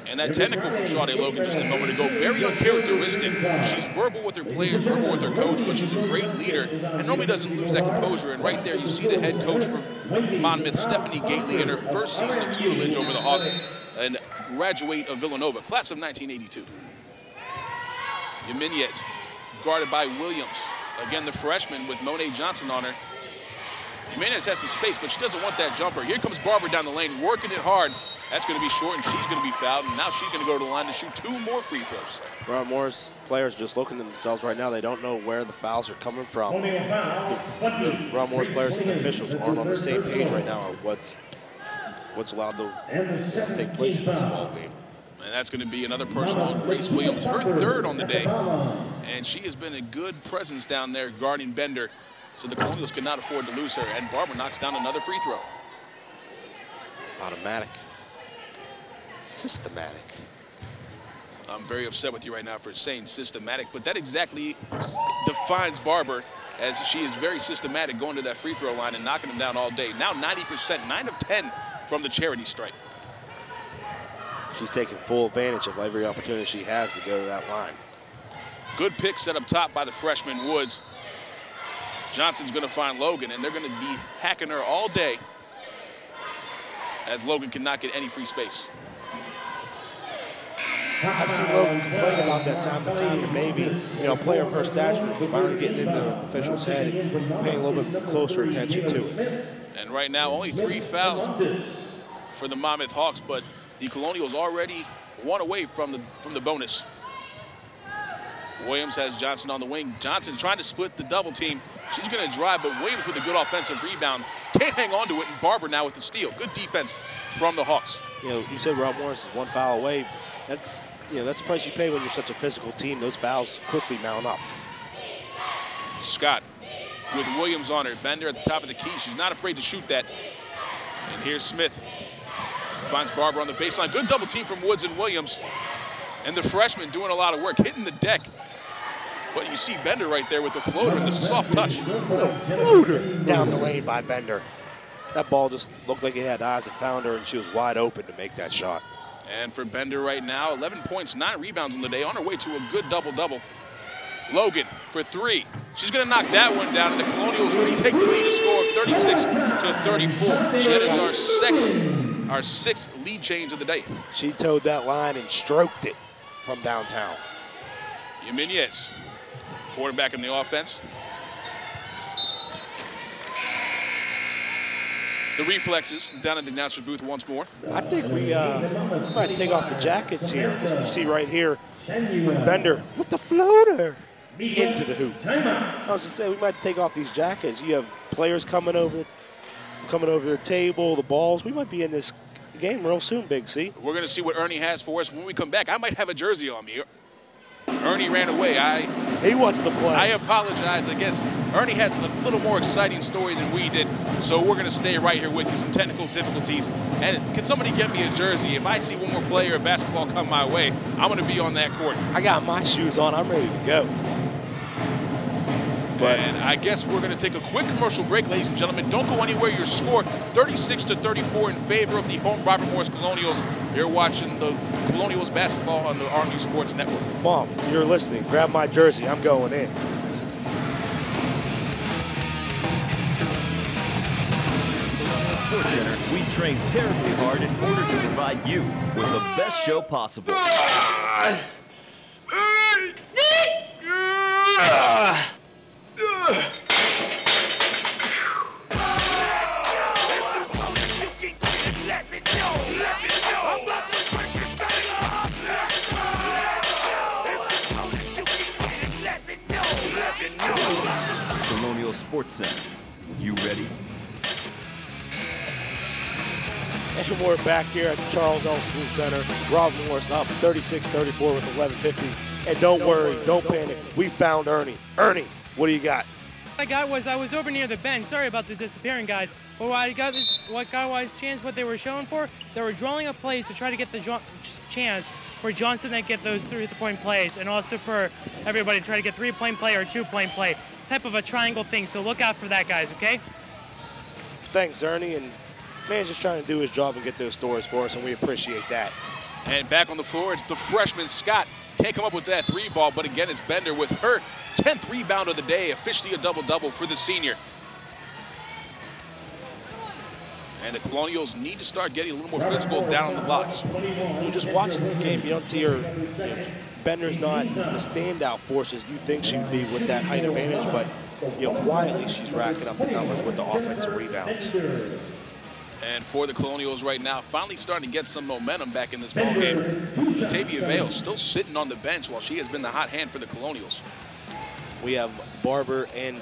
And that technical from Sade Logan just a moment ago, very uncharacteristic. She's verbal with her players, verbal with her coach, but she's a great leader and normally doesn't lose that composure. And right there you see the head coach from Monmouth, Stephanie Gately, in her first season of tutelage over the Hawks, and graduate of Villanova, class of 1982. Jimenez guarded by Williams. Again, the freshman with Monet Johnson on her. Jimenez has some space, but she doesn't want that jumper. Here comes Barber down the lane, working it hard. That's going to be short, and she's going to be fouled, and now she's going to go to the line to shoot 2 more free throws. Rob Morris players just looking at themselves right now. They don't know where the fouls are coming from. The Rob Morris players and the officials aren't on the same page right now on what's allowed to take place in this ball game. And that's going to be another personal on Grace Williams, her 3rd on the day. And she has been a good presence down there guarding Bender, so the Colonials cannot afford to lose her. And Barber knocks down another free throw. Automatic. Systematic. I'm very upset with you right now for saying systematic, but that exactly defines Barber, as she is very systematic going to that free throw line and knocking them down all day. Now 90%, 9 of 10 from the charity stripe. She's taking full advantage of every opportunity she has to go to that line. Good pick set up top by the freshman Woods. Johnson's going to find Logan, and they're going to be hacking her all day as Logan cannot get any free space. I've seen Logan complain about that time of team, and maybe, player of her stature is finally getting into the official's head and paying a little bit closer attention to it. And right now, only 3 fouls for the Monmouth Hawks, but the Colonials already 1 away from the bonus. Williams has Johnson on the wing. Johnson trying to split the double team. She's going to drive, but Williams with a good offensive rebound. Can't hang on to it, and Barber now with the steal. Good defense from the Hawks. You said Rob Morris is 1 foul away. That's the price you pay when you're such a physical team. Those fouls quickly mount up. Scott with Williams on her. Bender at the top of the key. She's not afraid to shoot that. And here's Smith. Finds Barber on the baseline. Good double team from Woods and Williams. And the freshman doing a lot of work, hitting the deck. But you see Bender right there with the floater and the soft touch. Floater down the lane by Bender. That ball just looked like it had eyes and found her, and she was wide open to make that shot. And for Bender right now, 11 points, 9 rebounds on the day, on her way to a good double-double. Logan for 3. She's going to knock that one down, and the Colonials retake the lead, a score of 36-34. She is our 6th lead change of the day. She towed that line and stroked it from downtown. Jimenez, quarterback in the offense. The reflexes down in the announcer booth once more. I think we might take off the jackets here. You see right here, Bender with the floater into the hoop. I was just saying, we might take off these jackets. You have players coming over the table, the balls. We might be in this game real soon, Big C. We're going to see what Ernie has for us when we come back. I might have a jersey on me. Ernie ran away. He wants to play. I apologize. I guess Ernie had a little more exciting story than we did, so we're going to stay right here with you. Some technical difficulties. And can somebody get me a jersey? If I see one more player of basketball come my way, I'm going to be on that court. I got my shoes on. I'm ready to go. And I guess we're going to take a quick commercial break, ladies and gentlemen. Don't go anywhere. Your score, 36-34 in favor of the home Robert Morris Colonials. You're watching the Colonials basketball on the RMU Sports Network. Mom, you're listening. Grab my jersey. I'm going in. Sports Center, we train terribly hard in order to provide you with the best show possible. Colonial Sports Center, you ready? And we're back here at the Charles L. School Center. Robert Morris up 36-34 with 11:50. And don't worry, don't panic. We found Ernie. Ernie, what do you got? What I got was I was over near the bench. Sorry about the disappearing guys. But what got wise chance, what they were showing for, they were drawing up plays to try to get the chance for Johnson to get those 3-point plays, and also for everybody to try to get 3-point play or 2-point play, type of a triangle thing. So look out for that, guys. Okay? Thanks, Ernie. And man's just trying to do his job and get those stories for us, and we appreciate that. And back on the floor, it's the freshman Scott. Can't come up with that 3-ball, but again, it's Bender with her 10th rebound of the day, officially a double-double for the senior. And the Colonials need to start getting a little more physical down on the blocks. You just watching this game, you don't see her. Bender's not the standout force as you think she would be with that height advantage, but quietly she's racking up the numbers with the offensive rebounds. And for the Colonials right now, finally starting to get some momentum back in this ballgame. Tavia Vale still sitting on the bench while she has been the hot hand for the Colonials. We have Barber and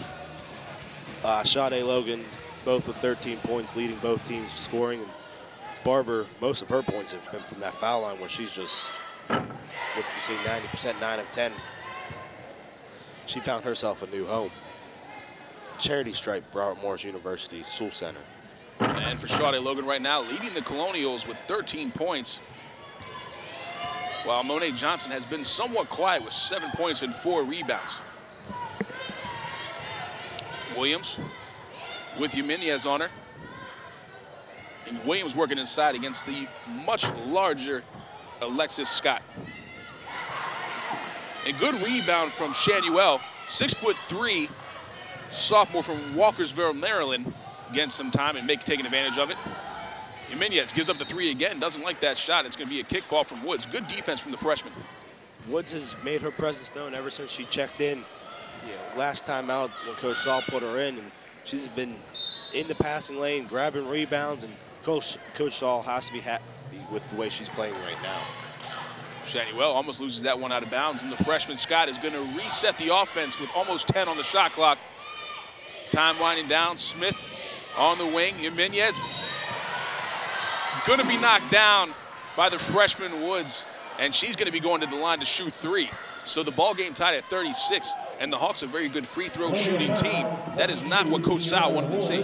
Sade Logan both with 13 points, leading both teams scoring. And Barber, most of her points have been from that foul line where she's just, what you see, 90%, 9 of 10. She found herself a new home. Charity stripe, Robert Morris University, School Center. And for Sade Logan right now, leading the Colonials with 13 points. While Monet Johnson has been somewhat quiet with 7 points and 4 rebounds. Williams with Jimenez on her. And Williams working inside against the much larger Alexis Scott. A good rebound from Shanuel, 6'3", sophomore from Walkersville, Maryland. Again, some time and taking advantage of it. Jimenez gives up the 3 again, doesn't like that shot. It's going to be a kick ball from Woods. Good defense from the freshman. Woods has made her presence known ever since she checked in. Last time out when Coach Saul put her in, and she's been in the passing lane, grabbing rebounds, and Coach Saul has to be happy with the way she's playing right now. Shanuel almost loses that one out of bounds, and the freshman Scott is going to reset the offense with almost 10 on the shot clock. Time winding down. Smith on the wing. Jimenez going to be knocked down by the freshman Woods, and she's going to be going to the line to shoot 3. So the ball game tied at 36, and the Hawks a very good free throw shooting team. That is not what Coach Sal wanted to see.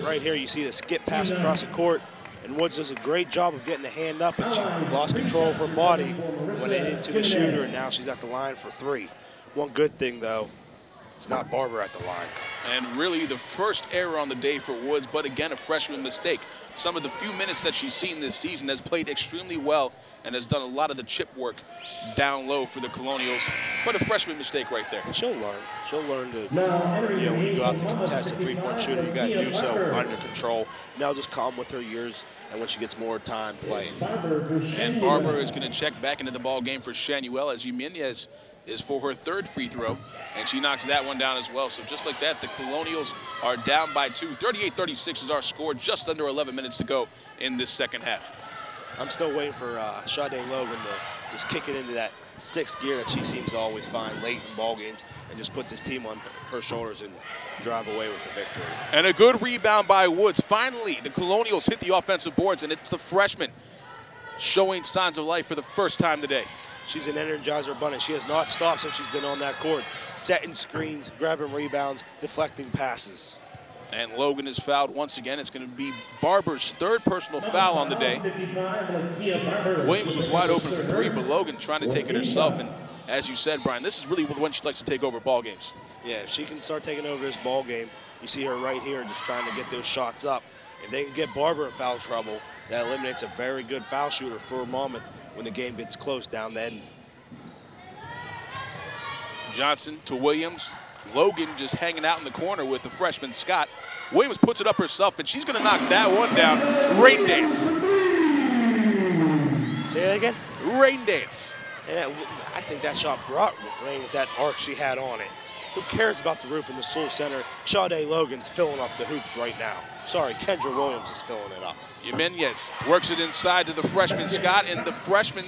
Right here you see the skip pass across the court, and Woods does a great job of getting the hand up, and she lost control of her body, went into the shooter, and now she's at the line for 3. One good thing though, it's not Barber at the line. And really the first error on the day for Woods, but again, a freshman mistake. Some of the few minutes that she's seen this season has played extremely well and has done a lot of the chip work down low for the Colonials, but a freshman mistake right there. She'll learn. She'll learn to, when you go out to contest a 3-point shooter, you got to do so under control. Now just calm with her years, and when she gets more time playing. And Barber is going to check back into the ball game for Shanuel as Jimenez is for her third free throw, and she knocks that one down as well. So just like that, the Colonials are down by 2. 38-36 is our score, just under 11 minutes to go in this second half. I'm still waiting for Sade Logan to just kick it into that 6th gear that she seems to always find late in ball games and just put this team on her shoulders and drive away with the victory. And a good rebound by Woods. Finally, the Colonials hit the offensive boards, and it's the freshman showing signs of life for the first time today. She's an Energizer bunny. She has not stopped since she's been on that court. Setting screens, grabbing rebounds, deflecting passes. And Logan is fouled once again. It's going to be Barber's 3rd personal foul on the day. Williams was wide open for 3, but Logan trying to take it herself. And as you said, Brian, this is really when she likes to take over ball games. Yeah, if she can start taking over this ball game, you see her right here just trying to get those shots up. If they can get Barber in foul trouble, that eliminates a very good foul shooter for Monmouth when the game gets close down the end. Johnson to Williams. Logan just hanging out in the corner with the freshman Scott. Williams puts it up herself, and she's going to knock that one down. Rain dance. Say that again? Rain dance. Yeah, I think that shot brought rain with that arc she had on it. Who cares about the roof in the Soul Center? Sade Logan's filling up the hoops right now. Sorry, Kendra Williams is filling it up. Jimenez works it inside to the freshman Scott, and the freshman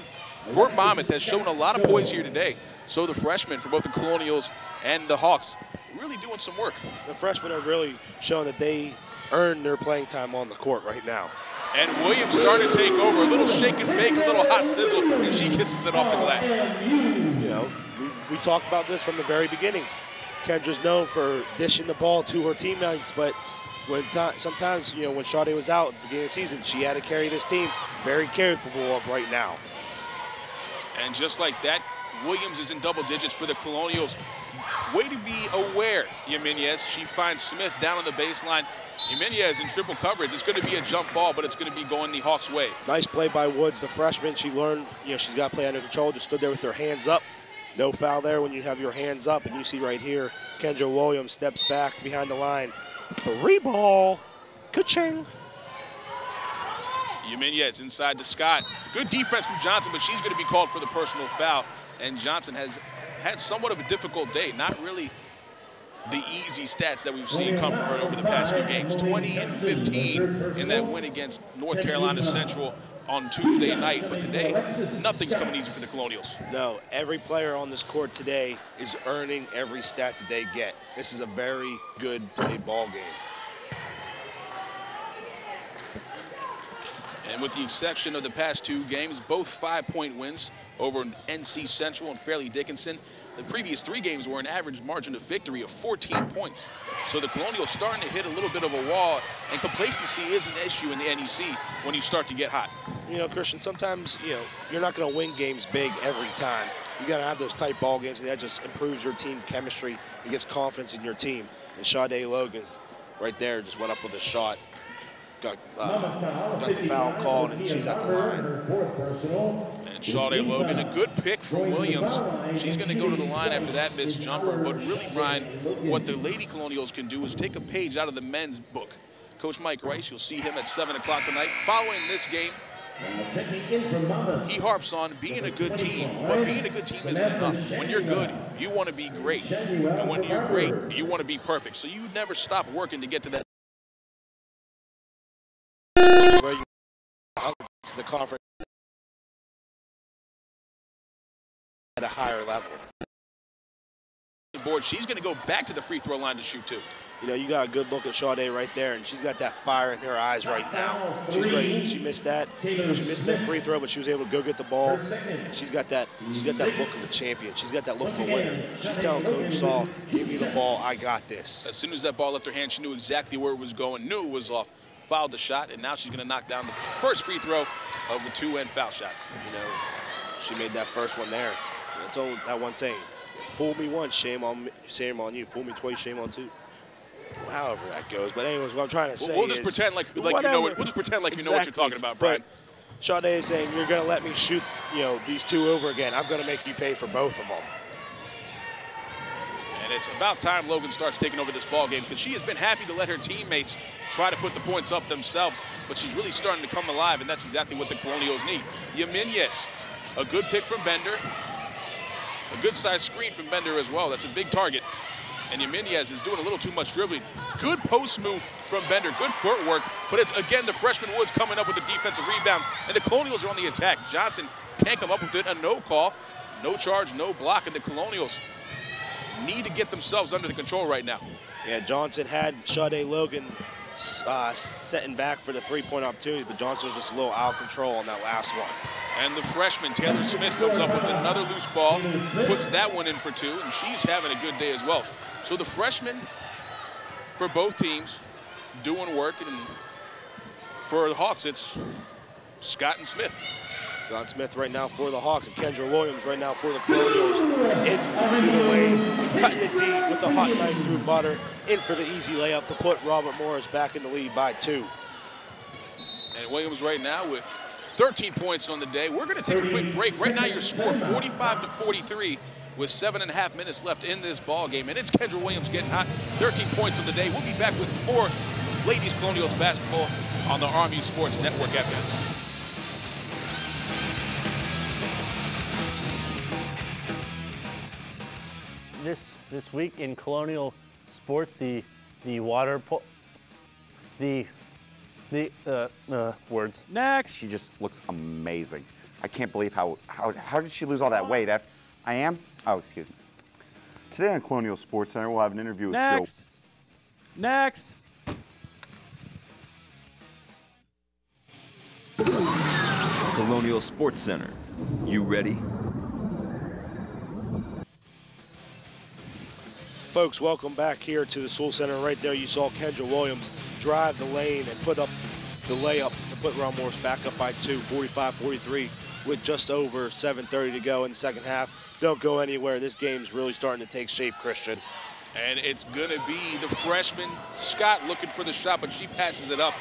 for Monmouth has shown a lot of poise here today. So the freshmen for both the Colonials and the Hawks really doing some work. The freshmen are really showing that they earned their playing time on the court right now. And Williams starting to take over. A little shake and bake, a little hot sizzle, and she kisses it off the glass. You know, we talked about this from the very beginning. Kendra's known for dishing the ball to her teammates, but sometimes, you know, when Sade was out at the beginning of the season, she had to carry this team. Very capable of right now. And just like that, Williams is in double digits for the Colonials. Way to be aware, Jimenez. She finds Smith down on the baseline. Jimenez in triple coverage. It's going to be a jump ball, but it's going to be going the Hawks' way. Nice play by Woods, the freshman. She learned, you know, she's got to play under control. Just stood there with her hands up. No foul there when you have your hands up. And you see right here, Kendra Williams steps back behind the line. 3 ball. Ka-ching. Jimenez inside to Scott. Good defense from Johnson, but she's going to be called for the personal foul. And Johnson has had somewhat of a difficult day. Not really the easy stats that we've seen come from her over the past few games. 20 and 15 in that win against North Carolina Central on Tuesday night. But today, nothing's coming easy for the Colonials. No, every player on this court today is earning every stat that they get. This is a very good played ball game. And with the exception of the past 2 games, both 5-point wins over NC Central and Fairleigh Dickinson. The previous 3 games were an average margin of victory of 14 points. So the Colonials starting to hit a little bit of a wall, and complacency is an issue in the NEC when you start to get hot. You know, Christian, sometimes, you know, you're not going to win games big every time. You got to have those tight ball games, and that just improves your team chemistry. It gives confidence in your team. And Sade Logan right there just went up with a shot. Got the foul called, and she's at the line. And Sade Logan, a good pick from Williams. She's going to go to the line after that missed jumper. But really, Brian, what the Lady Colonials can do is take a page out of the men's book. Coach Mike Rice, you'll see him at 7 o'clock tonight. Following this game, he harps on being a good team, but being a good team isn't enough. When you're good, you want to be great. And when you're great, you want to be perfect. So you never stop working to get to that. Where you to the conference at a higher level. Board, she's going to go back to the free throw line to shoot 2. You know, you got a good look at Sade right there, and she's got that fire in her eyes right now. She's ready. She missed that. She missed that free throw, but she was able to go get the ball. And she's got that look of a champion. She's got that look of a winner. She's telling Coach Saul, "Give me the ball. I got this." As soon as that ball left her hand, she knew exactly where it was going, knew it was off, fouled the shot, and now she's going to knock down the first free throw of the 2 end foul shots. You know, she made that first one there. That's all that one saying. Fool me once, shame on you. Fool me twice, shame on 2. However that goes, but anyways, what I'm trying to say we'll just pretend like you know what. We'll just pretend like you know what you're talking about, Brian. Sade is saying, "You're going to let me shoot, you know, these 2 over again. I'm going to make you pay for both of them." And it's about time Logan starts taking over this ball game, because she has been happy to let her teammates try to put the points up themselves, but she's really starting to come alive, and that's exactly what the Colonials need. Jimenez, a good pick from Bender. A good size screen from Bender as well. That's a big target. And Jimenez is doing a little too much dribbling. Good post move from Bender, good footwork, but it's again the freshman Woods coming up with the defensive rebounds, and the Colonials are on the attack. Johnson can't come up with it, a no call, no charge, no block, and the Colonials need to get themselves under the control right now. Yeah, Johnson had Sade Logan setting back for the three-point opportunity, but Johnson was just a little out of control on that last one. And the freshman, Taylor Smith, comes up with another loose ball, puts that one in for two, and she's having a good day as well. So the freshmen for both teams doing work, and for the Hawks, it's Scott and Smith. Scott Smith right now for the Hawks, and Kendra Williams right now for the Colonials. In through the lane, cutting it deep with the hot knife through butter. In for the easy layup to put Robert Morris back in the lead by 2. And Williams right now with 13 points on the day. We're going to take a quick break. Right now your score 45-43 with 7.5 minutes left in this ball game. And it's Kendra Williams getting hot, 13 points on the day. We'll be back with more Ladies Colonials basketball on the RMU Sports Network after this. This week in Colonial Sports, the water polo, words. Next. She just looks amazing. I can't believe how did she lose all that weight? I am? Oh, excuse me. Today on Colonial Sports Center, we'll have an interview with Joe. Next. Colonial Sports Center. You ready? Folks, welcome back here to the Soul Center. Right there, you saw Kendra Williams drive the lane and put up the layup to put Ron Morris back up by 2, 45-43, with just over 7:30 to go in the second half. Don't go anywhere. This game's really starting to take shape, Christian. And it's going to be the freshman, Scott, looking for the shot, but she passes it up.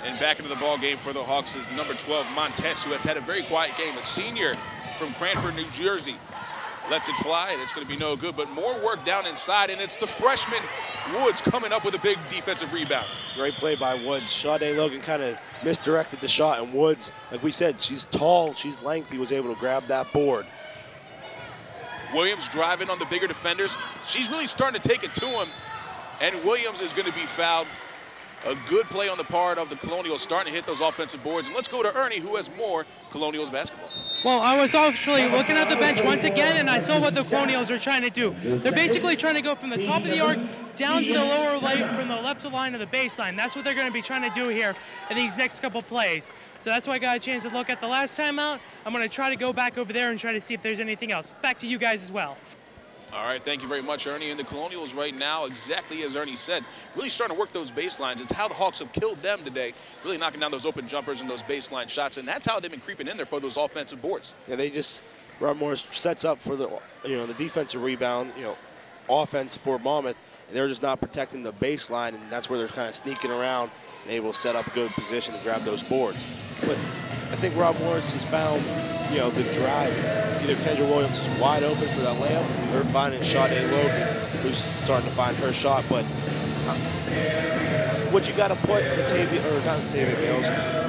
And back into the ball game for the Hawks is number 12, Montez, who has had a very quiet game, a senior from Cranford, New Jersey. Lets it fly, and it's going to be no good, but more work down inside, and it's the freshman Woods coming up with a big defensive rebound. Great play by Woods. Sade Logan kind of misdirected the shot, and Woods, like we said, she's tall, she's lengthy, was able to grab that board. Williams driving on the bigger defenders. She's really starting to take it to him, and Williams is going to be fouled. A good play on the part of the Colonials, starting to hit those offensive boards. And let's go to Ernie, who has more Colonials basketball. Well, I was actually looking at the bench once again, and I saw what the Colonials are trying to do. They're basically trying to go from the top of the arc down to the lower line, from the left line of the baseline. That's what they're going to be trying to do here in these next couple plays. So that's why I got a chance to look at the last time out. I'm going to try to go back over there and try to see if there's anything else. Back to you guys as well. All right, thank you very much, Ernie. And the Colonials right now, exactly as Ernie said, really starting to work those baselines. It's how the Hawks have killed them today, really knocking down those open jumpers and those baseline shots, and that's how they've been creeping in there for those offensive boards. Yeah, they just, Rob Morris sets up for the, the defensive rebound, offense for Monmouth, and they're just not protecting the baseline, and that's where they're kind of sneaking around and able to set up a good position to grab those boards. But I think Rob Morris has found, the drive. Either Kendra Williams is wide open for that layup, or finding Sade Logan, who's starting to find her shot. But what you got to put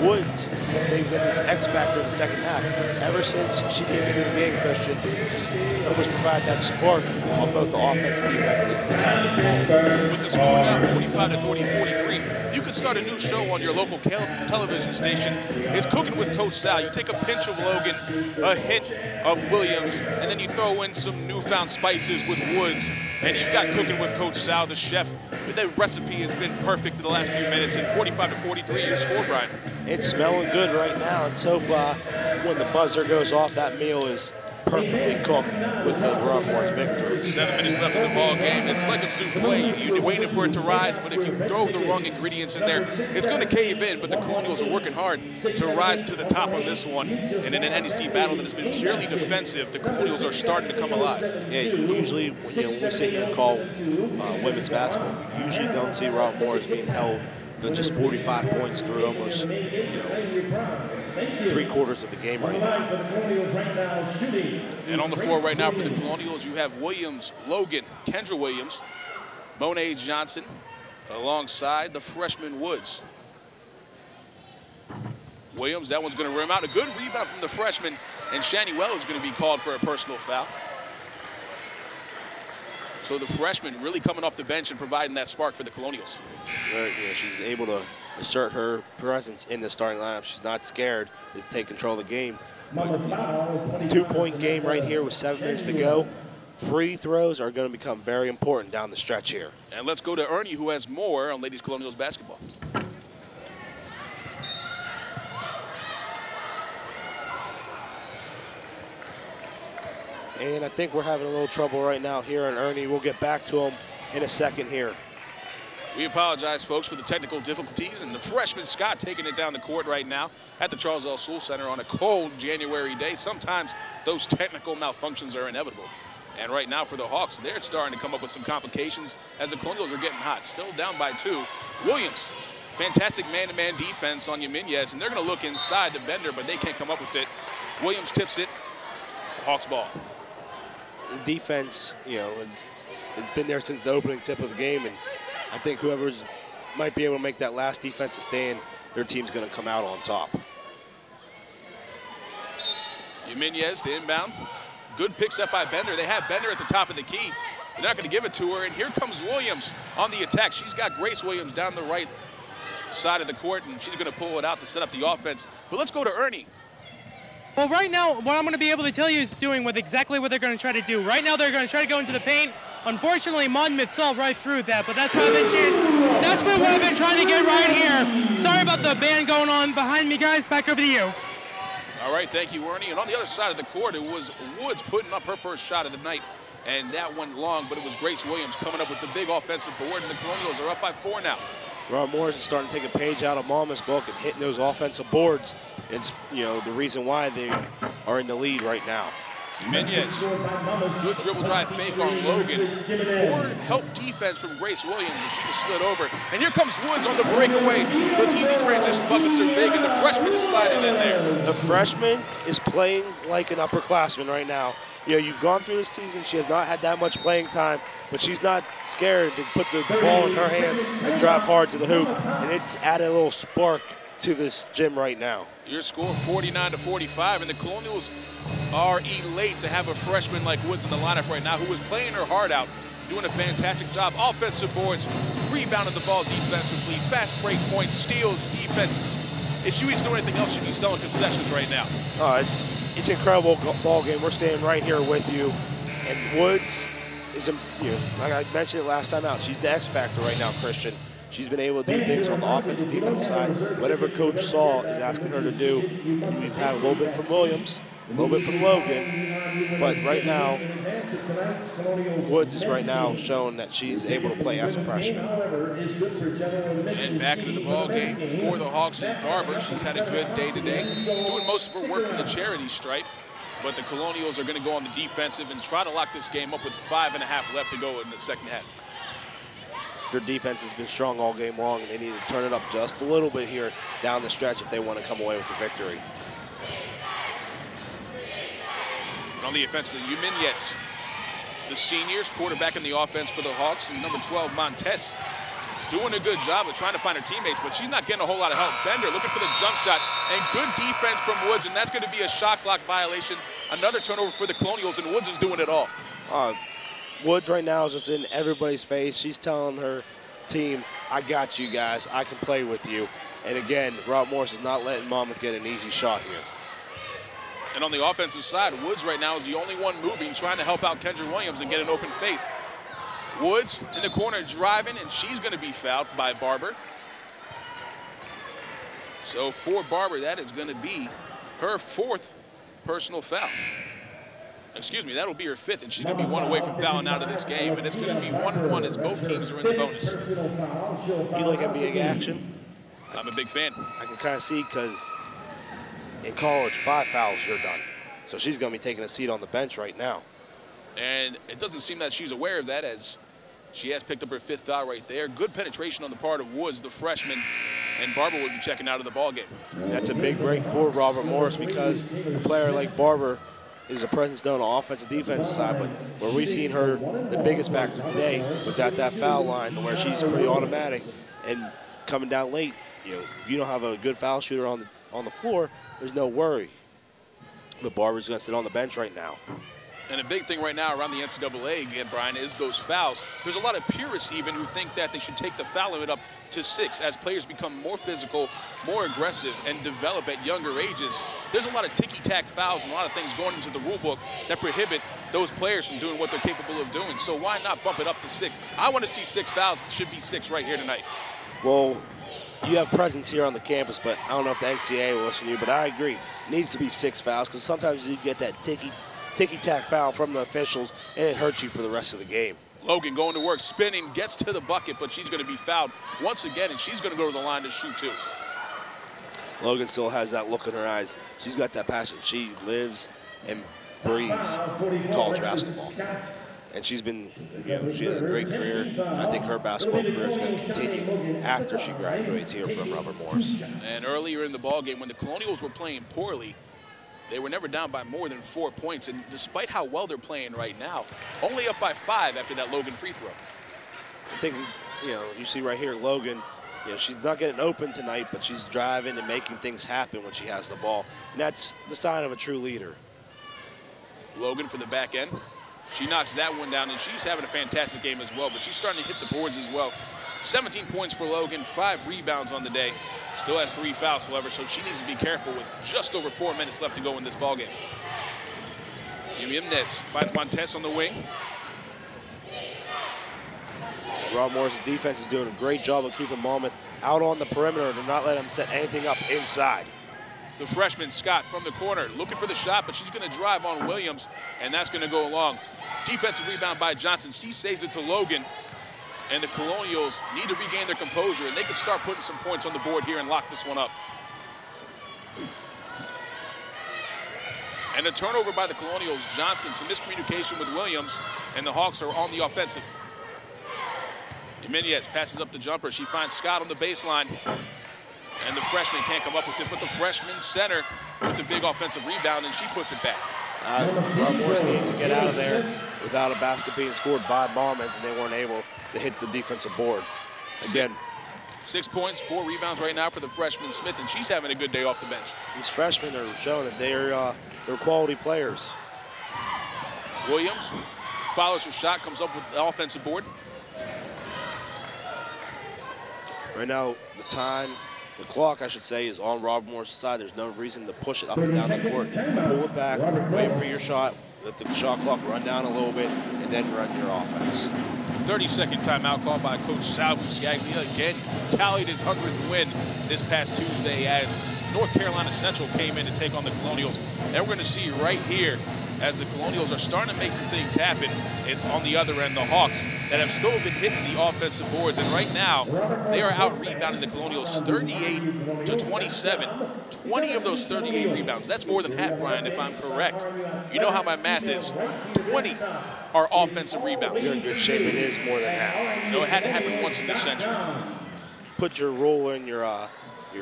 Woods, they've been this X factor in the second half. Ever since she came into the game, Christian, she's almost provided that spark on both the offense and defensive side. With the score now 45-43, you could start a new show on your local television station. It's Cooking with Coach Sal. You take a pinch of Logan, a hint of Williams, and then you throw in some newfound spices with Woods, and you've got Cooking with Coach Sal, the chef. The recipe has been perfect in the last few minutes, and 45-43, your score, Brian. It's smelling good right now. Let's hope when the buzzer goes off, that meal is perfectly cooked with the Rob Morris victory. 7 minutes left in the ball game. It's like a souffle. You're waiting for it to rise, but if you throw the wrong ingredients in there, it's going to cave in. But the Colonials are working hard to rise to the top on this one. And in an NEC battle that has been purely defensive, the Colonials are starting to come alive. Yeah, usually when we sit here and call women's basketball, we usually don't see Rob Morris being held than just 45 points through almost 3/4 of the game right now. And on the floor right now for the Colonials, you have Williams, Logan, Kendra Williams, Monet Johnson, alongside the freshman Woods. Williams, that one's going to rim out. A good rebound from the freshman, and Shani Well is going to be called for a personal foul. So the freshman really coming off the bench and providing that spark for the Colonials. She's able to assert her presence in the starting lineup. She's not scared to take control of the game. 2-point game right here with 7 minutes to go. Free throws are going to become very important down the stretch here. And let's go to Ernie, who has more on Ladies Colonials basketball. And I think we're having a little trouble right now here on Ernie. We'll get back to him in a second here. We apologize, folks, for the technical difficulties, and the freshman Scott taking it down the court right now at the Charles L. Sewell Center on a cold January day. Sometimes those technical malfunctions are inevitable. And right now for the Hawks, they're starting to come up with some complications as the Colonials are getting hot. Still down by 2. Williams, fantastic man-to-man defense on Jimenez, and they're going to look inside to Bender, but they can't come up with it. Williams tips it. Hawks ball. Defense, it's been there since the opening tip of the game, and I think whoever's might be able to make that last defensive stand, their team's going to come out on top. Jimenez to inbound. Good pick set by Bender. They have Bender at the top of the key. They're not going to give it to her, and here comes Williams on the attack. She's got Grace Williams down the right side of the court, and she's going to pull it out to set up the offense. But let's go to Ernie. Well, right now, what I'm going to be able to tell you is doing with exactly what they're going to try to do. Right now, they're going to try to go into the paint. Unfortunately, Monmouth saw right through that, but that's what I've been trying to get right here. Sorry about the band going on behind me, guys. Back over to you. All right, thank you, Ernie. And on the other side of the court, it was Woods putting up her first shot of the night, and that went long, but it was Grace Williams coming up with the big offensive board, and the Colonials are up by 4 now. Rob Morris is starting to take a page out of Monmouth's book and hitting those offensive boards. It's, the reason why they are in the lead right now. Jimenez, good dribble drive fake on Logan. Poor help defense from Grace Williams, and she just slid over. And here comes Woods on the breakaway. Those easy transition buckets are big, and the freshman is sliding in there. The freshman is playing like an upperclassman right now. You've gone through the season. She has not had that much playing time, but she's not scared to put the ball in her hand and drive hard to the hoop. And it's added a little spark to this gym right now. Your score 49-45, and the Colonials are elate to have a freshman like Woods in the lineup right now, who is playing her heart out, doing a fantastic job. Offensive boards, rebounding the ball defensively, fast break points, steals, defense. If she was doing anything else, she'd be selling concessions right now. It's an incredible ball game. We're staying right here with you, and Woods is, like I mentioned it last time out, she's the X factor right now, Christian. She's been able to do things on the offensive and defensive side. Whatever Coach Saul is asking her to do, we've had a little bit from Williams, a little bit from Logan, but right now, Woods is right now showing that she's able to play as a freshman. And back into the ball game for the Hawks is Barber. She's had a good day today, doing most of her work from the charity stripe. But the Colonials are going to go on the defensive and try to lock this game up with 5.5 left to go in the second half. Their defense has been strong all game long, and they need to turn it up just a little bit here down the stretch if they want to come away with the victory. And on the offensive, Jimenez, the seniors, quarterback in the offense for the Hawks, and number 12, Montes, doing a good job of trying to find her teammates, but she's not getting a whole lot of help. Bender looking for the jump shot, and good defense from Woods, and that's going to be a shot clock violation. Another turnover for the Colonials, and Woods is doing it all. Woods right now is just in everybody's face. She's telling her team, I got you guys. I can play with you. And again, Rob Morris is not letting Monmouth get an easy shot here. And on the offensive side, Woods right now is the only one moving, trying to help out Kendra Williams and get an open face. Woods in the corner driving, and she's going to be fouled by Barber. So for Barber, that is going to be her 4th personal foul. Excuse me, that'll be her 5th, and she's going to be 1 away from fouling out of this game, and it's going to be 1-1 as both teams are in the bonus. You like NBA action? I'm a big fan. I can kind of see, because in college, 5 fouls, you're done. So she's going to be taking a seat on the bench right now. And it doesn't seem that she's aware of that, as she has picked up her 5th foul right there. Good penetration on the part of Woods, the freshman, and Barber will be checking out of the ballgame. That's a big break for Robert Morris, because a player like Barber is a presence known on offensive defensive side, but where we've seen her, the biggest factor today was at that foul line, where she's pretty automatic and coming down late. If you don't have a good foul shooter on the floor, there's no worry. But Barber's going to sit on the bench right now. And a big thing right now around the NCAA, again, Brian, is those fouls. There's a lot of purists even who think that they should take the foul limit up to 6 as players become more physical, more aggressive, and develop at younger ages. There's a lot of ticky-tack fouls and a lot of things going into the rule book that prohibit those players from doing what they're capable of doing. So why not bump it up to 6? I want to see 6 fouls. It should be 6 right here tonight. Well, you have presence here on the campus, but I don't know if the NCAA will listen to you, but I agree. It needs to be 6 fouls because sometimes you get that ticky-tack foul from the officials, and it hurts you for the rest of the game. Logan going to work, spinning, gets to the bucket, but she's going to be fouled once again, and she's going to go to the line to shoot too. Logan still has that look in her eyes. She's got that passion. She lives and breathes college basketball. And she's been, she had a great career. I think her basketball career is going to continue after she graduates here from Robert Morris. And earlier in the ballgame, when the Colonials were playing poorly, they were never down by more than 4 points. And despite how well they're playing right now, only up by 5 after that Logan free throw. I think, you see right here, Logan, she's not getting open tonight, but she's driving and making things happen when she has the ball. And that's the sign of a true leader. Logan for the back end. She knocks that one down, and she's having a fantastic game as well, but she's starting to hit the boards as well. 17 points for Logan, 5 rebounds on the day. Still has 3 fouls, however, so she needs to be careful with just over 4 minutes left to go in this ballgame. Jimenez finds Montes on the wing. Rob Morris' defense is doing a great job of keeping Monmouth out on the perimeter to not let them set anything up inside. The freshman, Scott, from the corner, looking for the shot, but she's going to drive on Williams, and that's going to go along. Defensive rebound by Johnson. She saves it to Logan, and the Colonials need to regain their composure, and they can start putting some points on the board here and lock this one up. And a turnover by the Colonials. Johnson, some miscommunication with Williams, and the Hawks are on the offensive. Jimenez passes up the jumper. She finds Scott on the baseline. And the freshman can't come up with it, but the freshman center with the big offensive rebound, and she puts it back. Rob Morris needed to get out of there without a basket being scored by Monmouth, and they weren't able to hit the defensive board. Again, 6 points, 4 rebounds right now for the freshman Smith, and she's having a good day off the bench. These freshmen are showing that they're quality players. Williams follows her shot, comes up with the offensive board. Right now, the clock, I should say, is on Rob Morris' side. There's no reason to push it up and down the court. Pull it back, wait for your shot, let the shot clock run down a little bit, and then run your offense. 30-second timeout called by Coach Sal Buscaglia. Again, tallied his 100th win this past Tuesday as North Carolina Central came in to take on the Colonials. And we're going to see right here, as the Colonials are starting to make some things happen, it's on the other end, the Hawks, that have still been hitting the offensive boards. And right now, they are out-rebounding the Colonials 38-27. 20 of those 38 rebounds. That's more than half, Brian, if I'm correct. You know how my math is. 20 are offensive rebounds. You're in good shape. It is more than half. You know, it had to happen once in this century. Put your ruler and your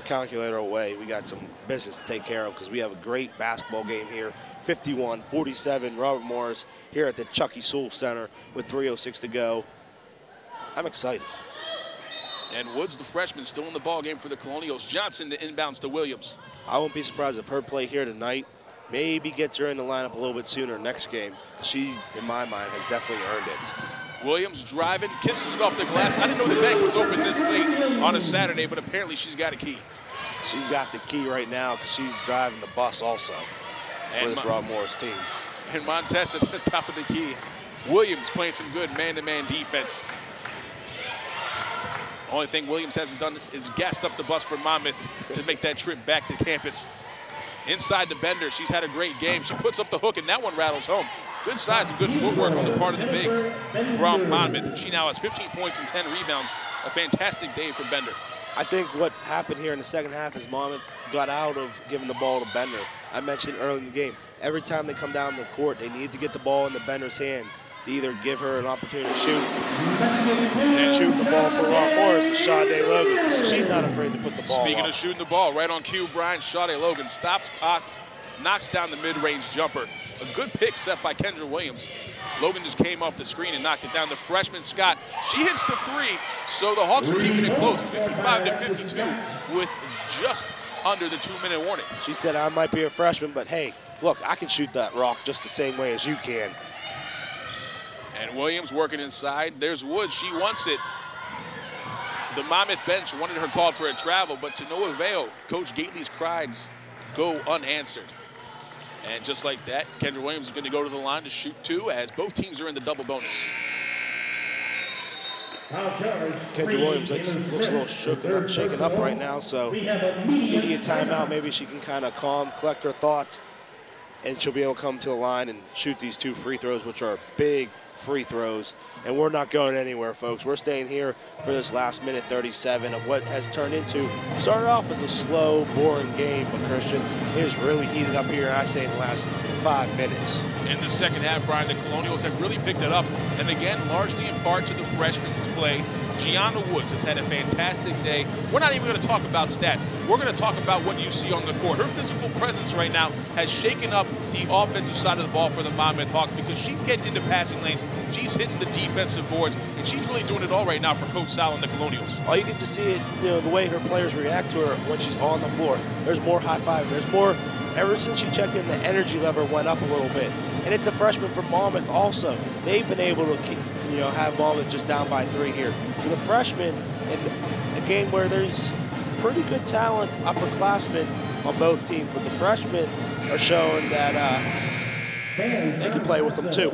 calculator away. We got some business to take care of because we have a great basketball game here. 51-47, Robert Morris here at the Chucky Sewell Center with 3:06 to go. I'm excited. And Woods, the freshman, still in the ball game for the Colonials. Johnson, the inbounds to Williams. I won't be surprised if her play here tonight maybe gets her in the lineup a little bit sooner next game. She, in my mind, has definitely earned it. Williams driving, kisses it off the glass. I didn't know the bank was open this late on a Saturday, but apparently she's got a key. She's got the key right now because she's driving the bus also for this Rob Morris team. And Montes at the top of the key. Williams playing some good man-to-man defense. Only thing Williams hasn't done is gassed up the bus for Monmouth to make that trip back to campus. Inside the bender, she's had a great game. She puts up the hook, and that one rattles home. Good size and good footwork on the part of the bigs from Monmouth. She now has 15 points and 10 rebounds. A fantastic day for Bender. I think what happened here in the second half is Monmouth got out of giving the ball to Bender. I mentioned early in the game, every time they come down the court, they need to get the ball in the Bender's hand to either give her an opportunity to shoot and shoot the ball for Rob Morris, Sade Logan. She's not afraid to put the ball Speaking up. of shooting the ball, right on cue, Brian, Sade Logan stops, pops, knocks down the mid-range jumper. A good pick set by Kendra Williams. Logan just came off the screen and knocked it down. The freshman, Scott, she hits the 3, so the Hawks are keeping it close, 55-52, with just under the 2-minute warning. She said, I might be a freshman, but hey, look, I can shoot that rock just the same way as you can. And Williams working inside. There's Woods. She wants it. The Monmouth bench wanted her called for a travel, but to no avail. Coach Gately's cries go unanswered. And just like that, Kendra Williams is going to go to the line to shoot 2 as both teams are in the double bonus. Kendra Williams looks a little shaken up right now, so immediate timeout. Maybe she can kind of collect her thoughts, and she'll be able to come to the line and shoot these 2 free throws, which are big free throws. And we're not going anywhere, folks. We're staying here for this last minute 37 of what has turned into, started off as a slow, boring game, but Christian, it is really heated up here, I say, in the last 5 minutes. In the second half, Brian, the Colonials have really picked it up. And again, largely in part to the freshman's play. Gianna Woods has had a fantastic day. We're not even going to talk about stats. We're going to talk about what you see on the court. Her physical presence right now has shaken up the offensive side of the ball for the Monmouth Hawks because she's getting into passing lanes, she's hitting the defensive boards, and she's really doing it all right now for Coach Sal and the Colonials. Oh, you can just see it, the way her players react to her when she's on the floor. There's more high five. There's more. Ever since she checked in, the energy level went up a little bit. And it's a freshman from Monmouth also. They've been able to keep, have Monmouth just down by 3 here. So the freshmen, in a game where there's pretty good talent, upperclassmen on both teams, but the freshmen are showing that they can play with them too.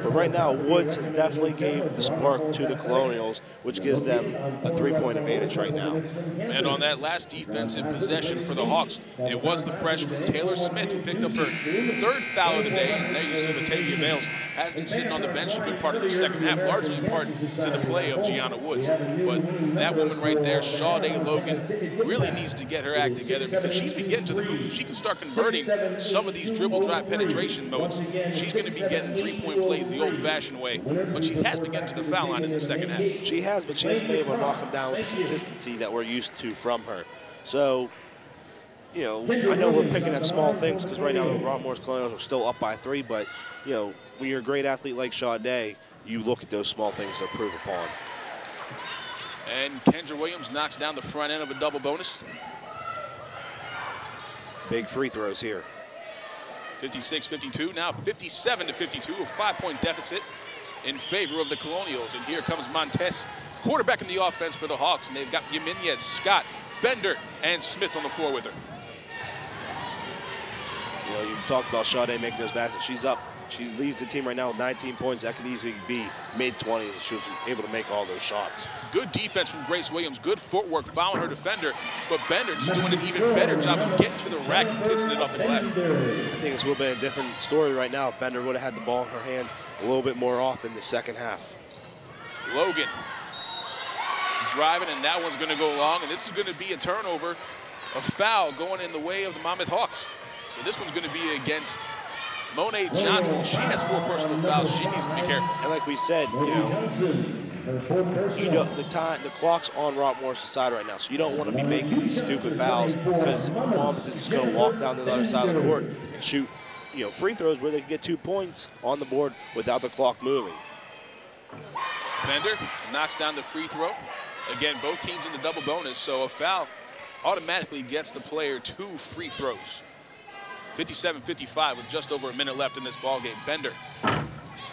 But right now, Woods has definitely gave the spark to the Colonials, which gives them a 3-point advantage right now. And on that last defensive possession for the Hawks, it was the freshman Taylor Smith who picked up her 3rd foul of the day. And there you see Latavia Bales has been sitting on the bench a good part of the second half, largely in part to the play of Gianna Woods. But that woman right there, Sade Logan, really needs to get her act together because she's been getting to the hoop. If she can start converting some of these dribble drive penetration modes, she's going to be getting 3-point plays the old-fashioned way. But she has been getting to the foul line in the second half. She has, but she hasn't been able to knock them down with the consistency that we're used to from her. So, I know we're picking at small things because right now the Rob Morris Colonials are still up by 3, but, when you're a great athlete like Sade, you look at those small things to improve upon. And Kendra Williams knocks down the front end of a double bonus. Big free throws here. 56-52, now 57-52, a 5-point deficit in favor of the Colonials. And here comes Montes, quarterback in the offense for the Hawks, and they've got Jimenez, Scott, Bender, and Smith on the floor with her. You talked about Sade making those baskets. She's up. She leads the team right now with 19 points. That could easily be mid-20s. She was able to make all those shots. Good defense from Grace Williams. Good footwork following her defender. But Bender just doing an even better job of getting to the rack and kissing it off the glass. I think this would have been a different story right now if Bender would have had the ball in her hands a little bit more often the second half. Logan driving, and that one's going to go long. And this is going to be a turnover, a foul going in the way of the Monmouth Hawks. So this one's going to be against Monet Johnson. She has 4 personal fouls. She needs to be careful. And like we said, the clock's on Rob Morris' side right now, so you don't want to be making these stupid fouls because Monmouth is just going to walk down to the other side of the court and shoot, free throws where they can get 2 points on the board without the clock moving. Bender knocks down the free throw. Again, both teams in the double bonus, so a foul automatically gets the player 2 free throws. 57-55 with just over a minute left in this ballgame. Bender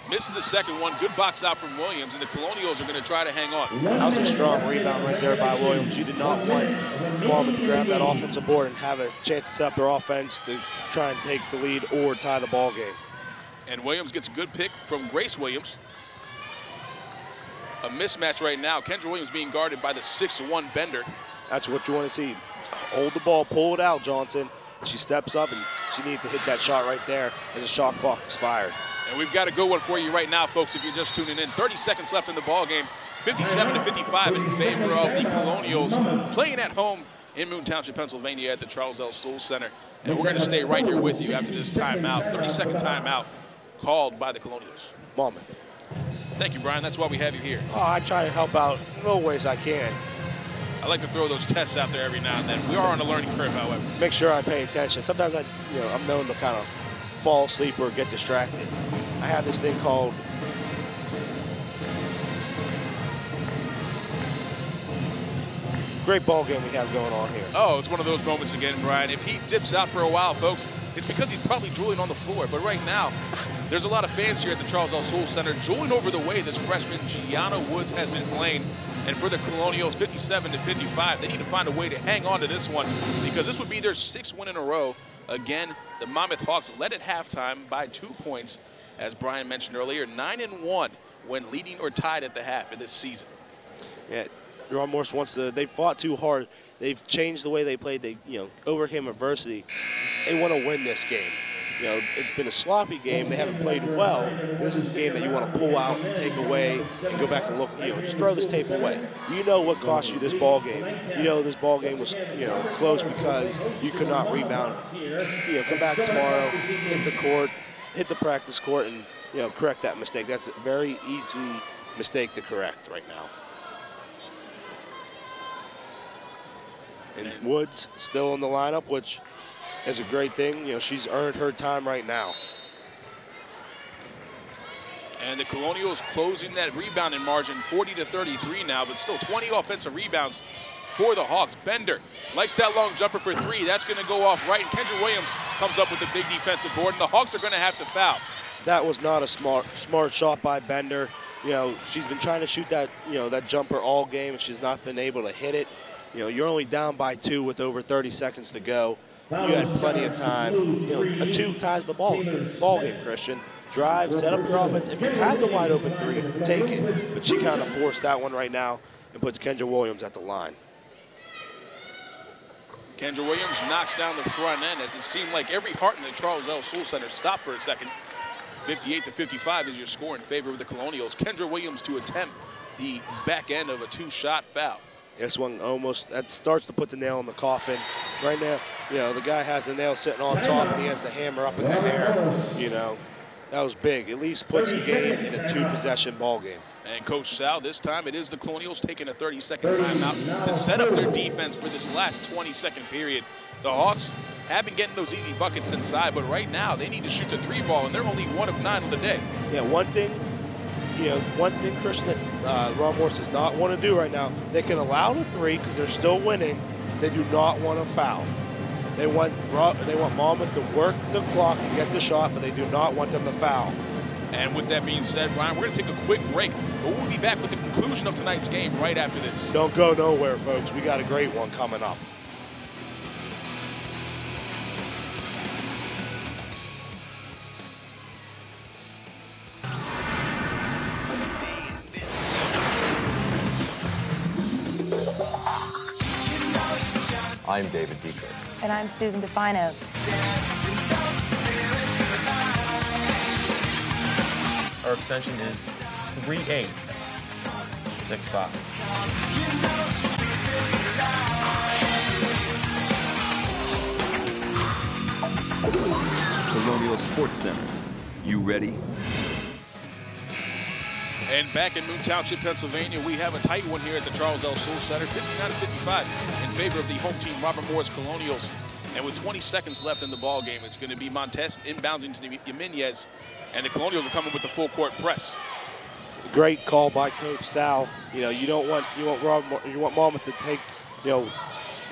misses the second one. Good box out from Williams, and the Colonials are going to try to hang on. That was a strong rebound right there by Williams. You did not want Monmouth to grab that offensive board and have a chance to set up their offense to try and take the lead or tie the ball game. And Williams gets a good pick from Grace Williams. A mismatch right now. Kendra Williams being guarded by the 6'1" Bender. That's what you want to see. Hold the ball, pull it out, Johnson. She steps up, and she needs to hit that shot right there as the shot clock expired. And we've got a good one for you right now, folks, if you're just tuning in. 30 seconds left in the ball game. 57-55 in favor of the Colonials, playing at home in Moon Township, Pennsylvania at the Charles L. Soule Center. And we're going to stay right here with you after this timeout, 30-second timeout called by the Colonials. Monmouth. Thank you, Brian. That's why we have you here. Oh, I try to help out in little ways I can. I like to throw those tests out there every now and then. We are on a learning curve, however. Make sure I pay attention. Sometimes I'm known to kind of fall asleep or get distracted. I have this thing called great ball game we have going on here. Oh, it's one of those moments again, Brian. If he dips out for a while, folks, it's because he's probably drooling on the floor. But right now, there's a lot of fans here at the Charles L. Soule Center drooling over the way this freshman Gianna Woods has been playing. And for the Colonials, 57-55, they need to find a way to hang on to this one because this would be their 6th win in a row. Again, the Monmouth Hawks led at halftime by 2 points. As Brian mentioned earlier, 9-1 when leading or tied at the half of this season. Yeah, Ron Morse wants to, they fought too hard. They've changed the way they played. They, overcame adversity. They want to win this game. It's been a sloppy game. They haven't played well. This is a game that you want to pull out and take away and go back and look, just throw this tape away. You know what cost you this ball game. You know this ball game was, close because you could not rebound. Come back tomorrow, hit the court, hit the practice court, and, correct that mistake. That's a very easy mistake to correct right now. And Woods still in the lineup, which is a great thing. She's earned her time right now. And the Colonials closing that rebounding margin, 40-33 now, but still 20 offensive rebounds for the Hawks. Bender likes that long jumper for 3. That's going to go off right, and Kendra Williams comes up with a big defensive board, and the Hawks are going to have to foul. That was not a smart shot by Bender. She's been trying to shoot that, that jumper all game, and she's not been able to hit it. You're only down by 2 with over 30 seconds to go. You had plenty of time. A 2 ties the ball game, Christian. Drive, set up your offense. If you had the wide open 3, take it. But she kind of forced that one right now and puts Kendra Williams at the line. Kendra Williams knocks down the front end as it seemed like every heart in the Charles L. Soule Center stopped for a second. 58-55 is your score in favor of the Colonials. Kendra Williams to attempt the back end of a 2-shot foul. This one that starts to put the nail in the coffin. Right now, the guy has the nail sitting on top and he has the hammer up in the air. That was big. At least puts the game in a 2-possession ball game. And Coach Sal, this time it is the Colonials taking a 30-second timeout to set up their defense for this last 20-second period. The Hawks have been getting those easy buckets inside, but right now they need to shoot the 3 ball, and they're only 1 of 9 on the day. Yeah, one thing, Christian, that Ron Morse does not want to do right now, they can allow the 3 because they're still winning. They do not want to foul. They want Monmouth to work the clock and get the shot, but they do not want them to foul. And with that being said, Brian, we're going to take a quick break, but we'll be back with the conclusion of tonight's game right after this. Don't go nowhere, folks. We got a great one coming up. I'm David Dietrich. And I'm Susan DeFino. Our extension is 3'8", 6'5". Colonial Sports Center. You ready? And back in Moon Township, Pennsylvania, we have a tight one here at the Charles L. Soule Center, 59-55 in favor of the home team, Robert Morris Colonials. And with 20 seconds left in the ball game, it's going to be Montes inbounding to Jimenez, and the Colonials are coming with the full court press. Great call by Coach Sal. You want Monmouth to take,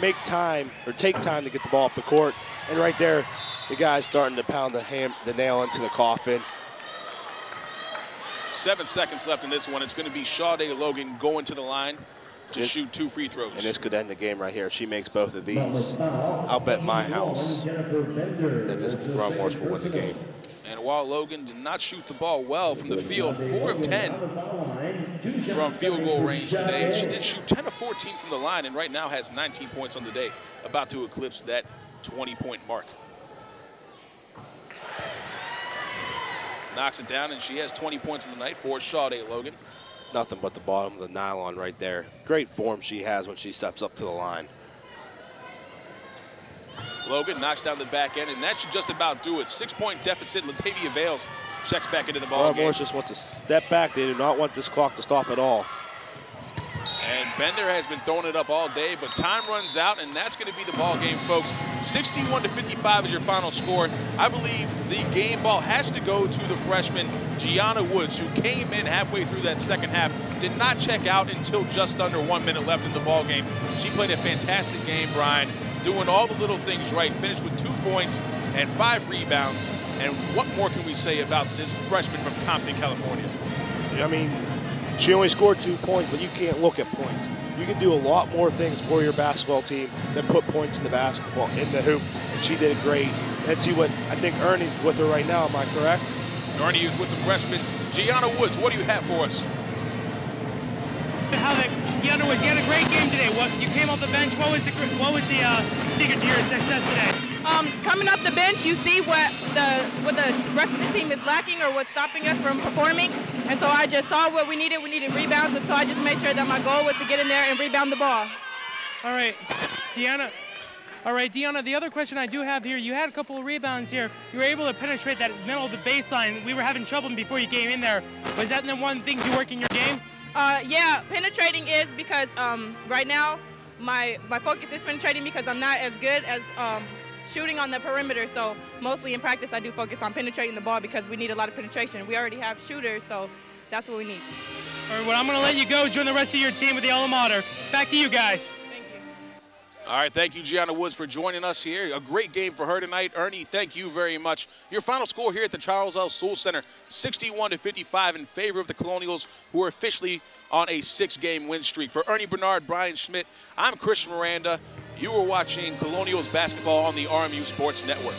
make time or take time to get the ball up the court. And right there, the guy's starting to pound the nail into the coffin. 7 seconds left in this one. It's going to be Sade Logan going to the line to shoot 2 free throws. And this could end the game right here. If she makes both of these, I'll bet my house that this Ron Morse will win the game. And while Logan did not shoot the ball well from the field, 4 of 10 from field goal range today, she did shoot 10 of 14 from the line and right now has 19 points on the day, about to eclipse that 20-point mark. Knocks it down, and she has 20 points in the night for Sade Logan. Nothing but the bottom of the nylon right there. Great form she has when she steps up to the line. Logan knocks down the back end, and that should just about do it. 6-point deficit. Latavia Bales checks back into the ball game. Morris just wants to step back. They do not want this clock to stop at all. And Bender has been throwing it up all day, but time runs out, and that's going to be the ball game, folks. 61-55 is your final score. I believe the game ball has to go to the freshman, Gianna Woods, who came in halfway through that second half did not check out until just under 1 minute left in the ball game. She played a fantastic game, Brian, doing all the little things right, finished with 2 points and 5 rebounds. And what more can we say about this freshman from Compton, California? I mean, she only scored 2 points, but you can't look at points. You can do a lot more things for your basketball team than put points in the basketball, in the hoop, and she did it great. Let's see what, I think Ernie's with her right now, am I correct? Ernie is with the freshman, Gianna Woods. What do you have for us? Gianna Woods, you had a great game today. You came off the bench. What was the secret to your success today? Coming off the bench, you see what the rest of the team is lacking or what's stopping us from performing. And so I just saw what we needed. We needed rebounds, and so I just made sure that my goal was to get in there and rebound the ball. All right, Deanna. All right, Deanna, the other question I do have here, you had a couple of rebounds here. You were able to penetrate that middle of the baseline. We were having trouble before you came in there. Was that the one thing you work in your game? Yeah, penetrating is because right now my focus is penetrating because I'm not as good as shooting on the perimeter. So mostly in practice I do focus on penetrating the ball because we need a lot of penetration. We already have shooters, so that's what we need. All right, well, I'm going to let you go. Join the rest of your team with the alma mater. Back to you guys. All right, thank you, Gianna Woods, for joining us here. A great game for her tonight. Ernie, thank you very much. Your final score here at the Charles L. Sewell Center, 61-55 in favor of the Colonials, who are officially on a 6-game win streak. For Ernie Bernard, Brian Schmidt, I'm Chris Miranda. You were watching Colonials basketball on the RMU Sports Network.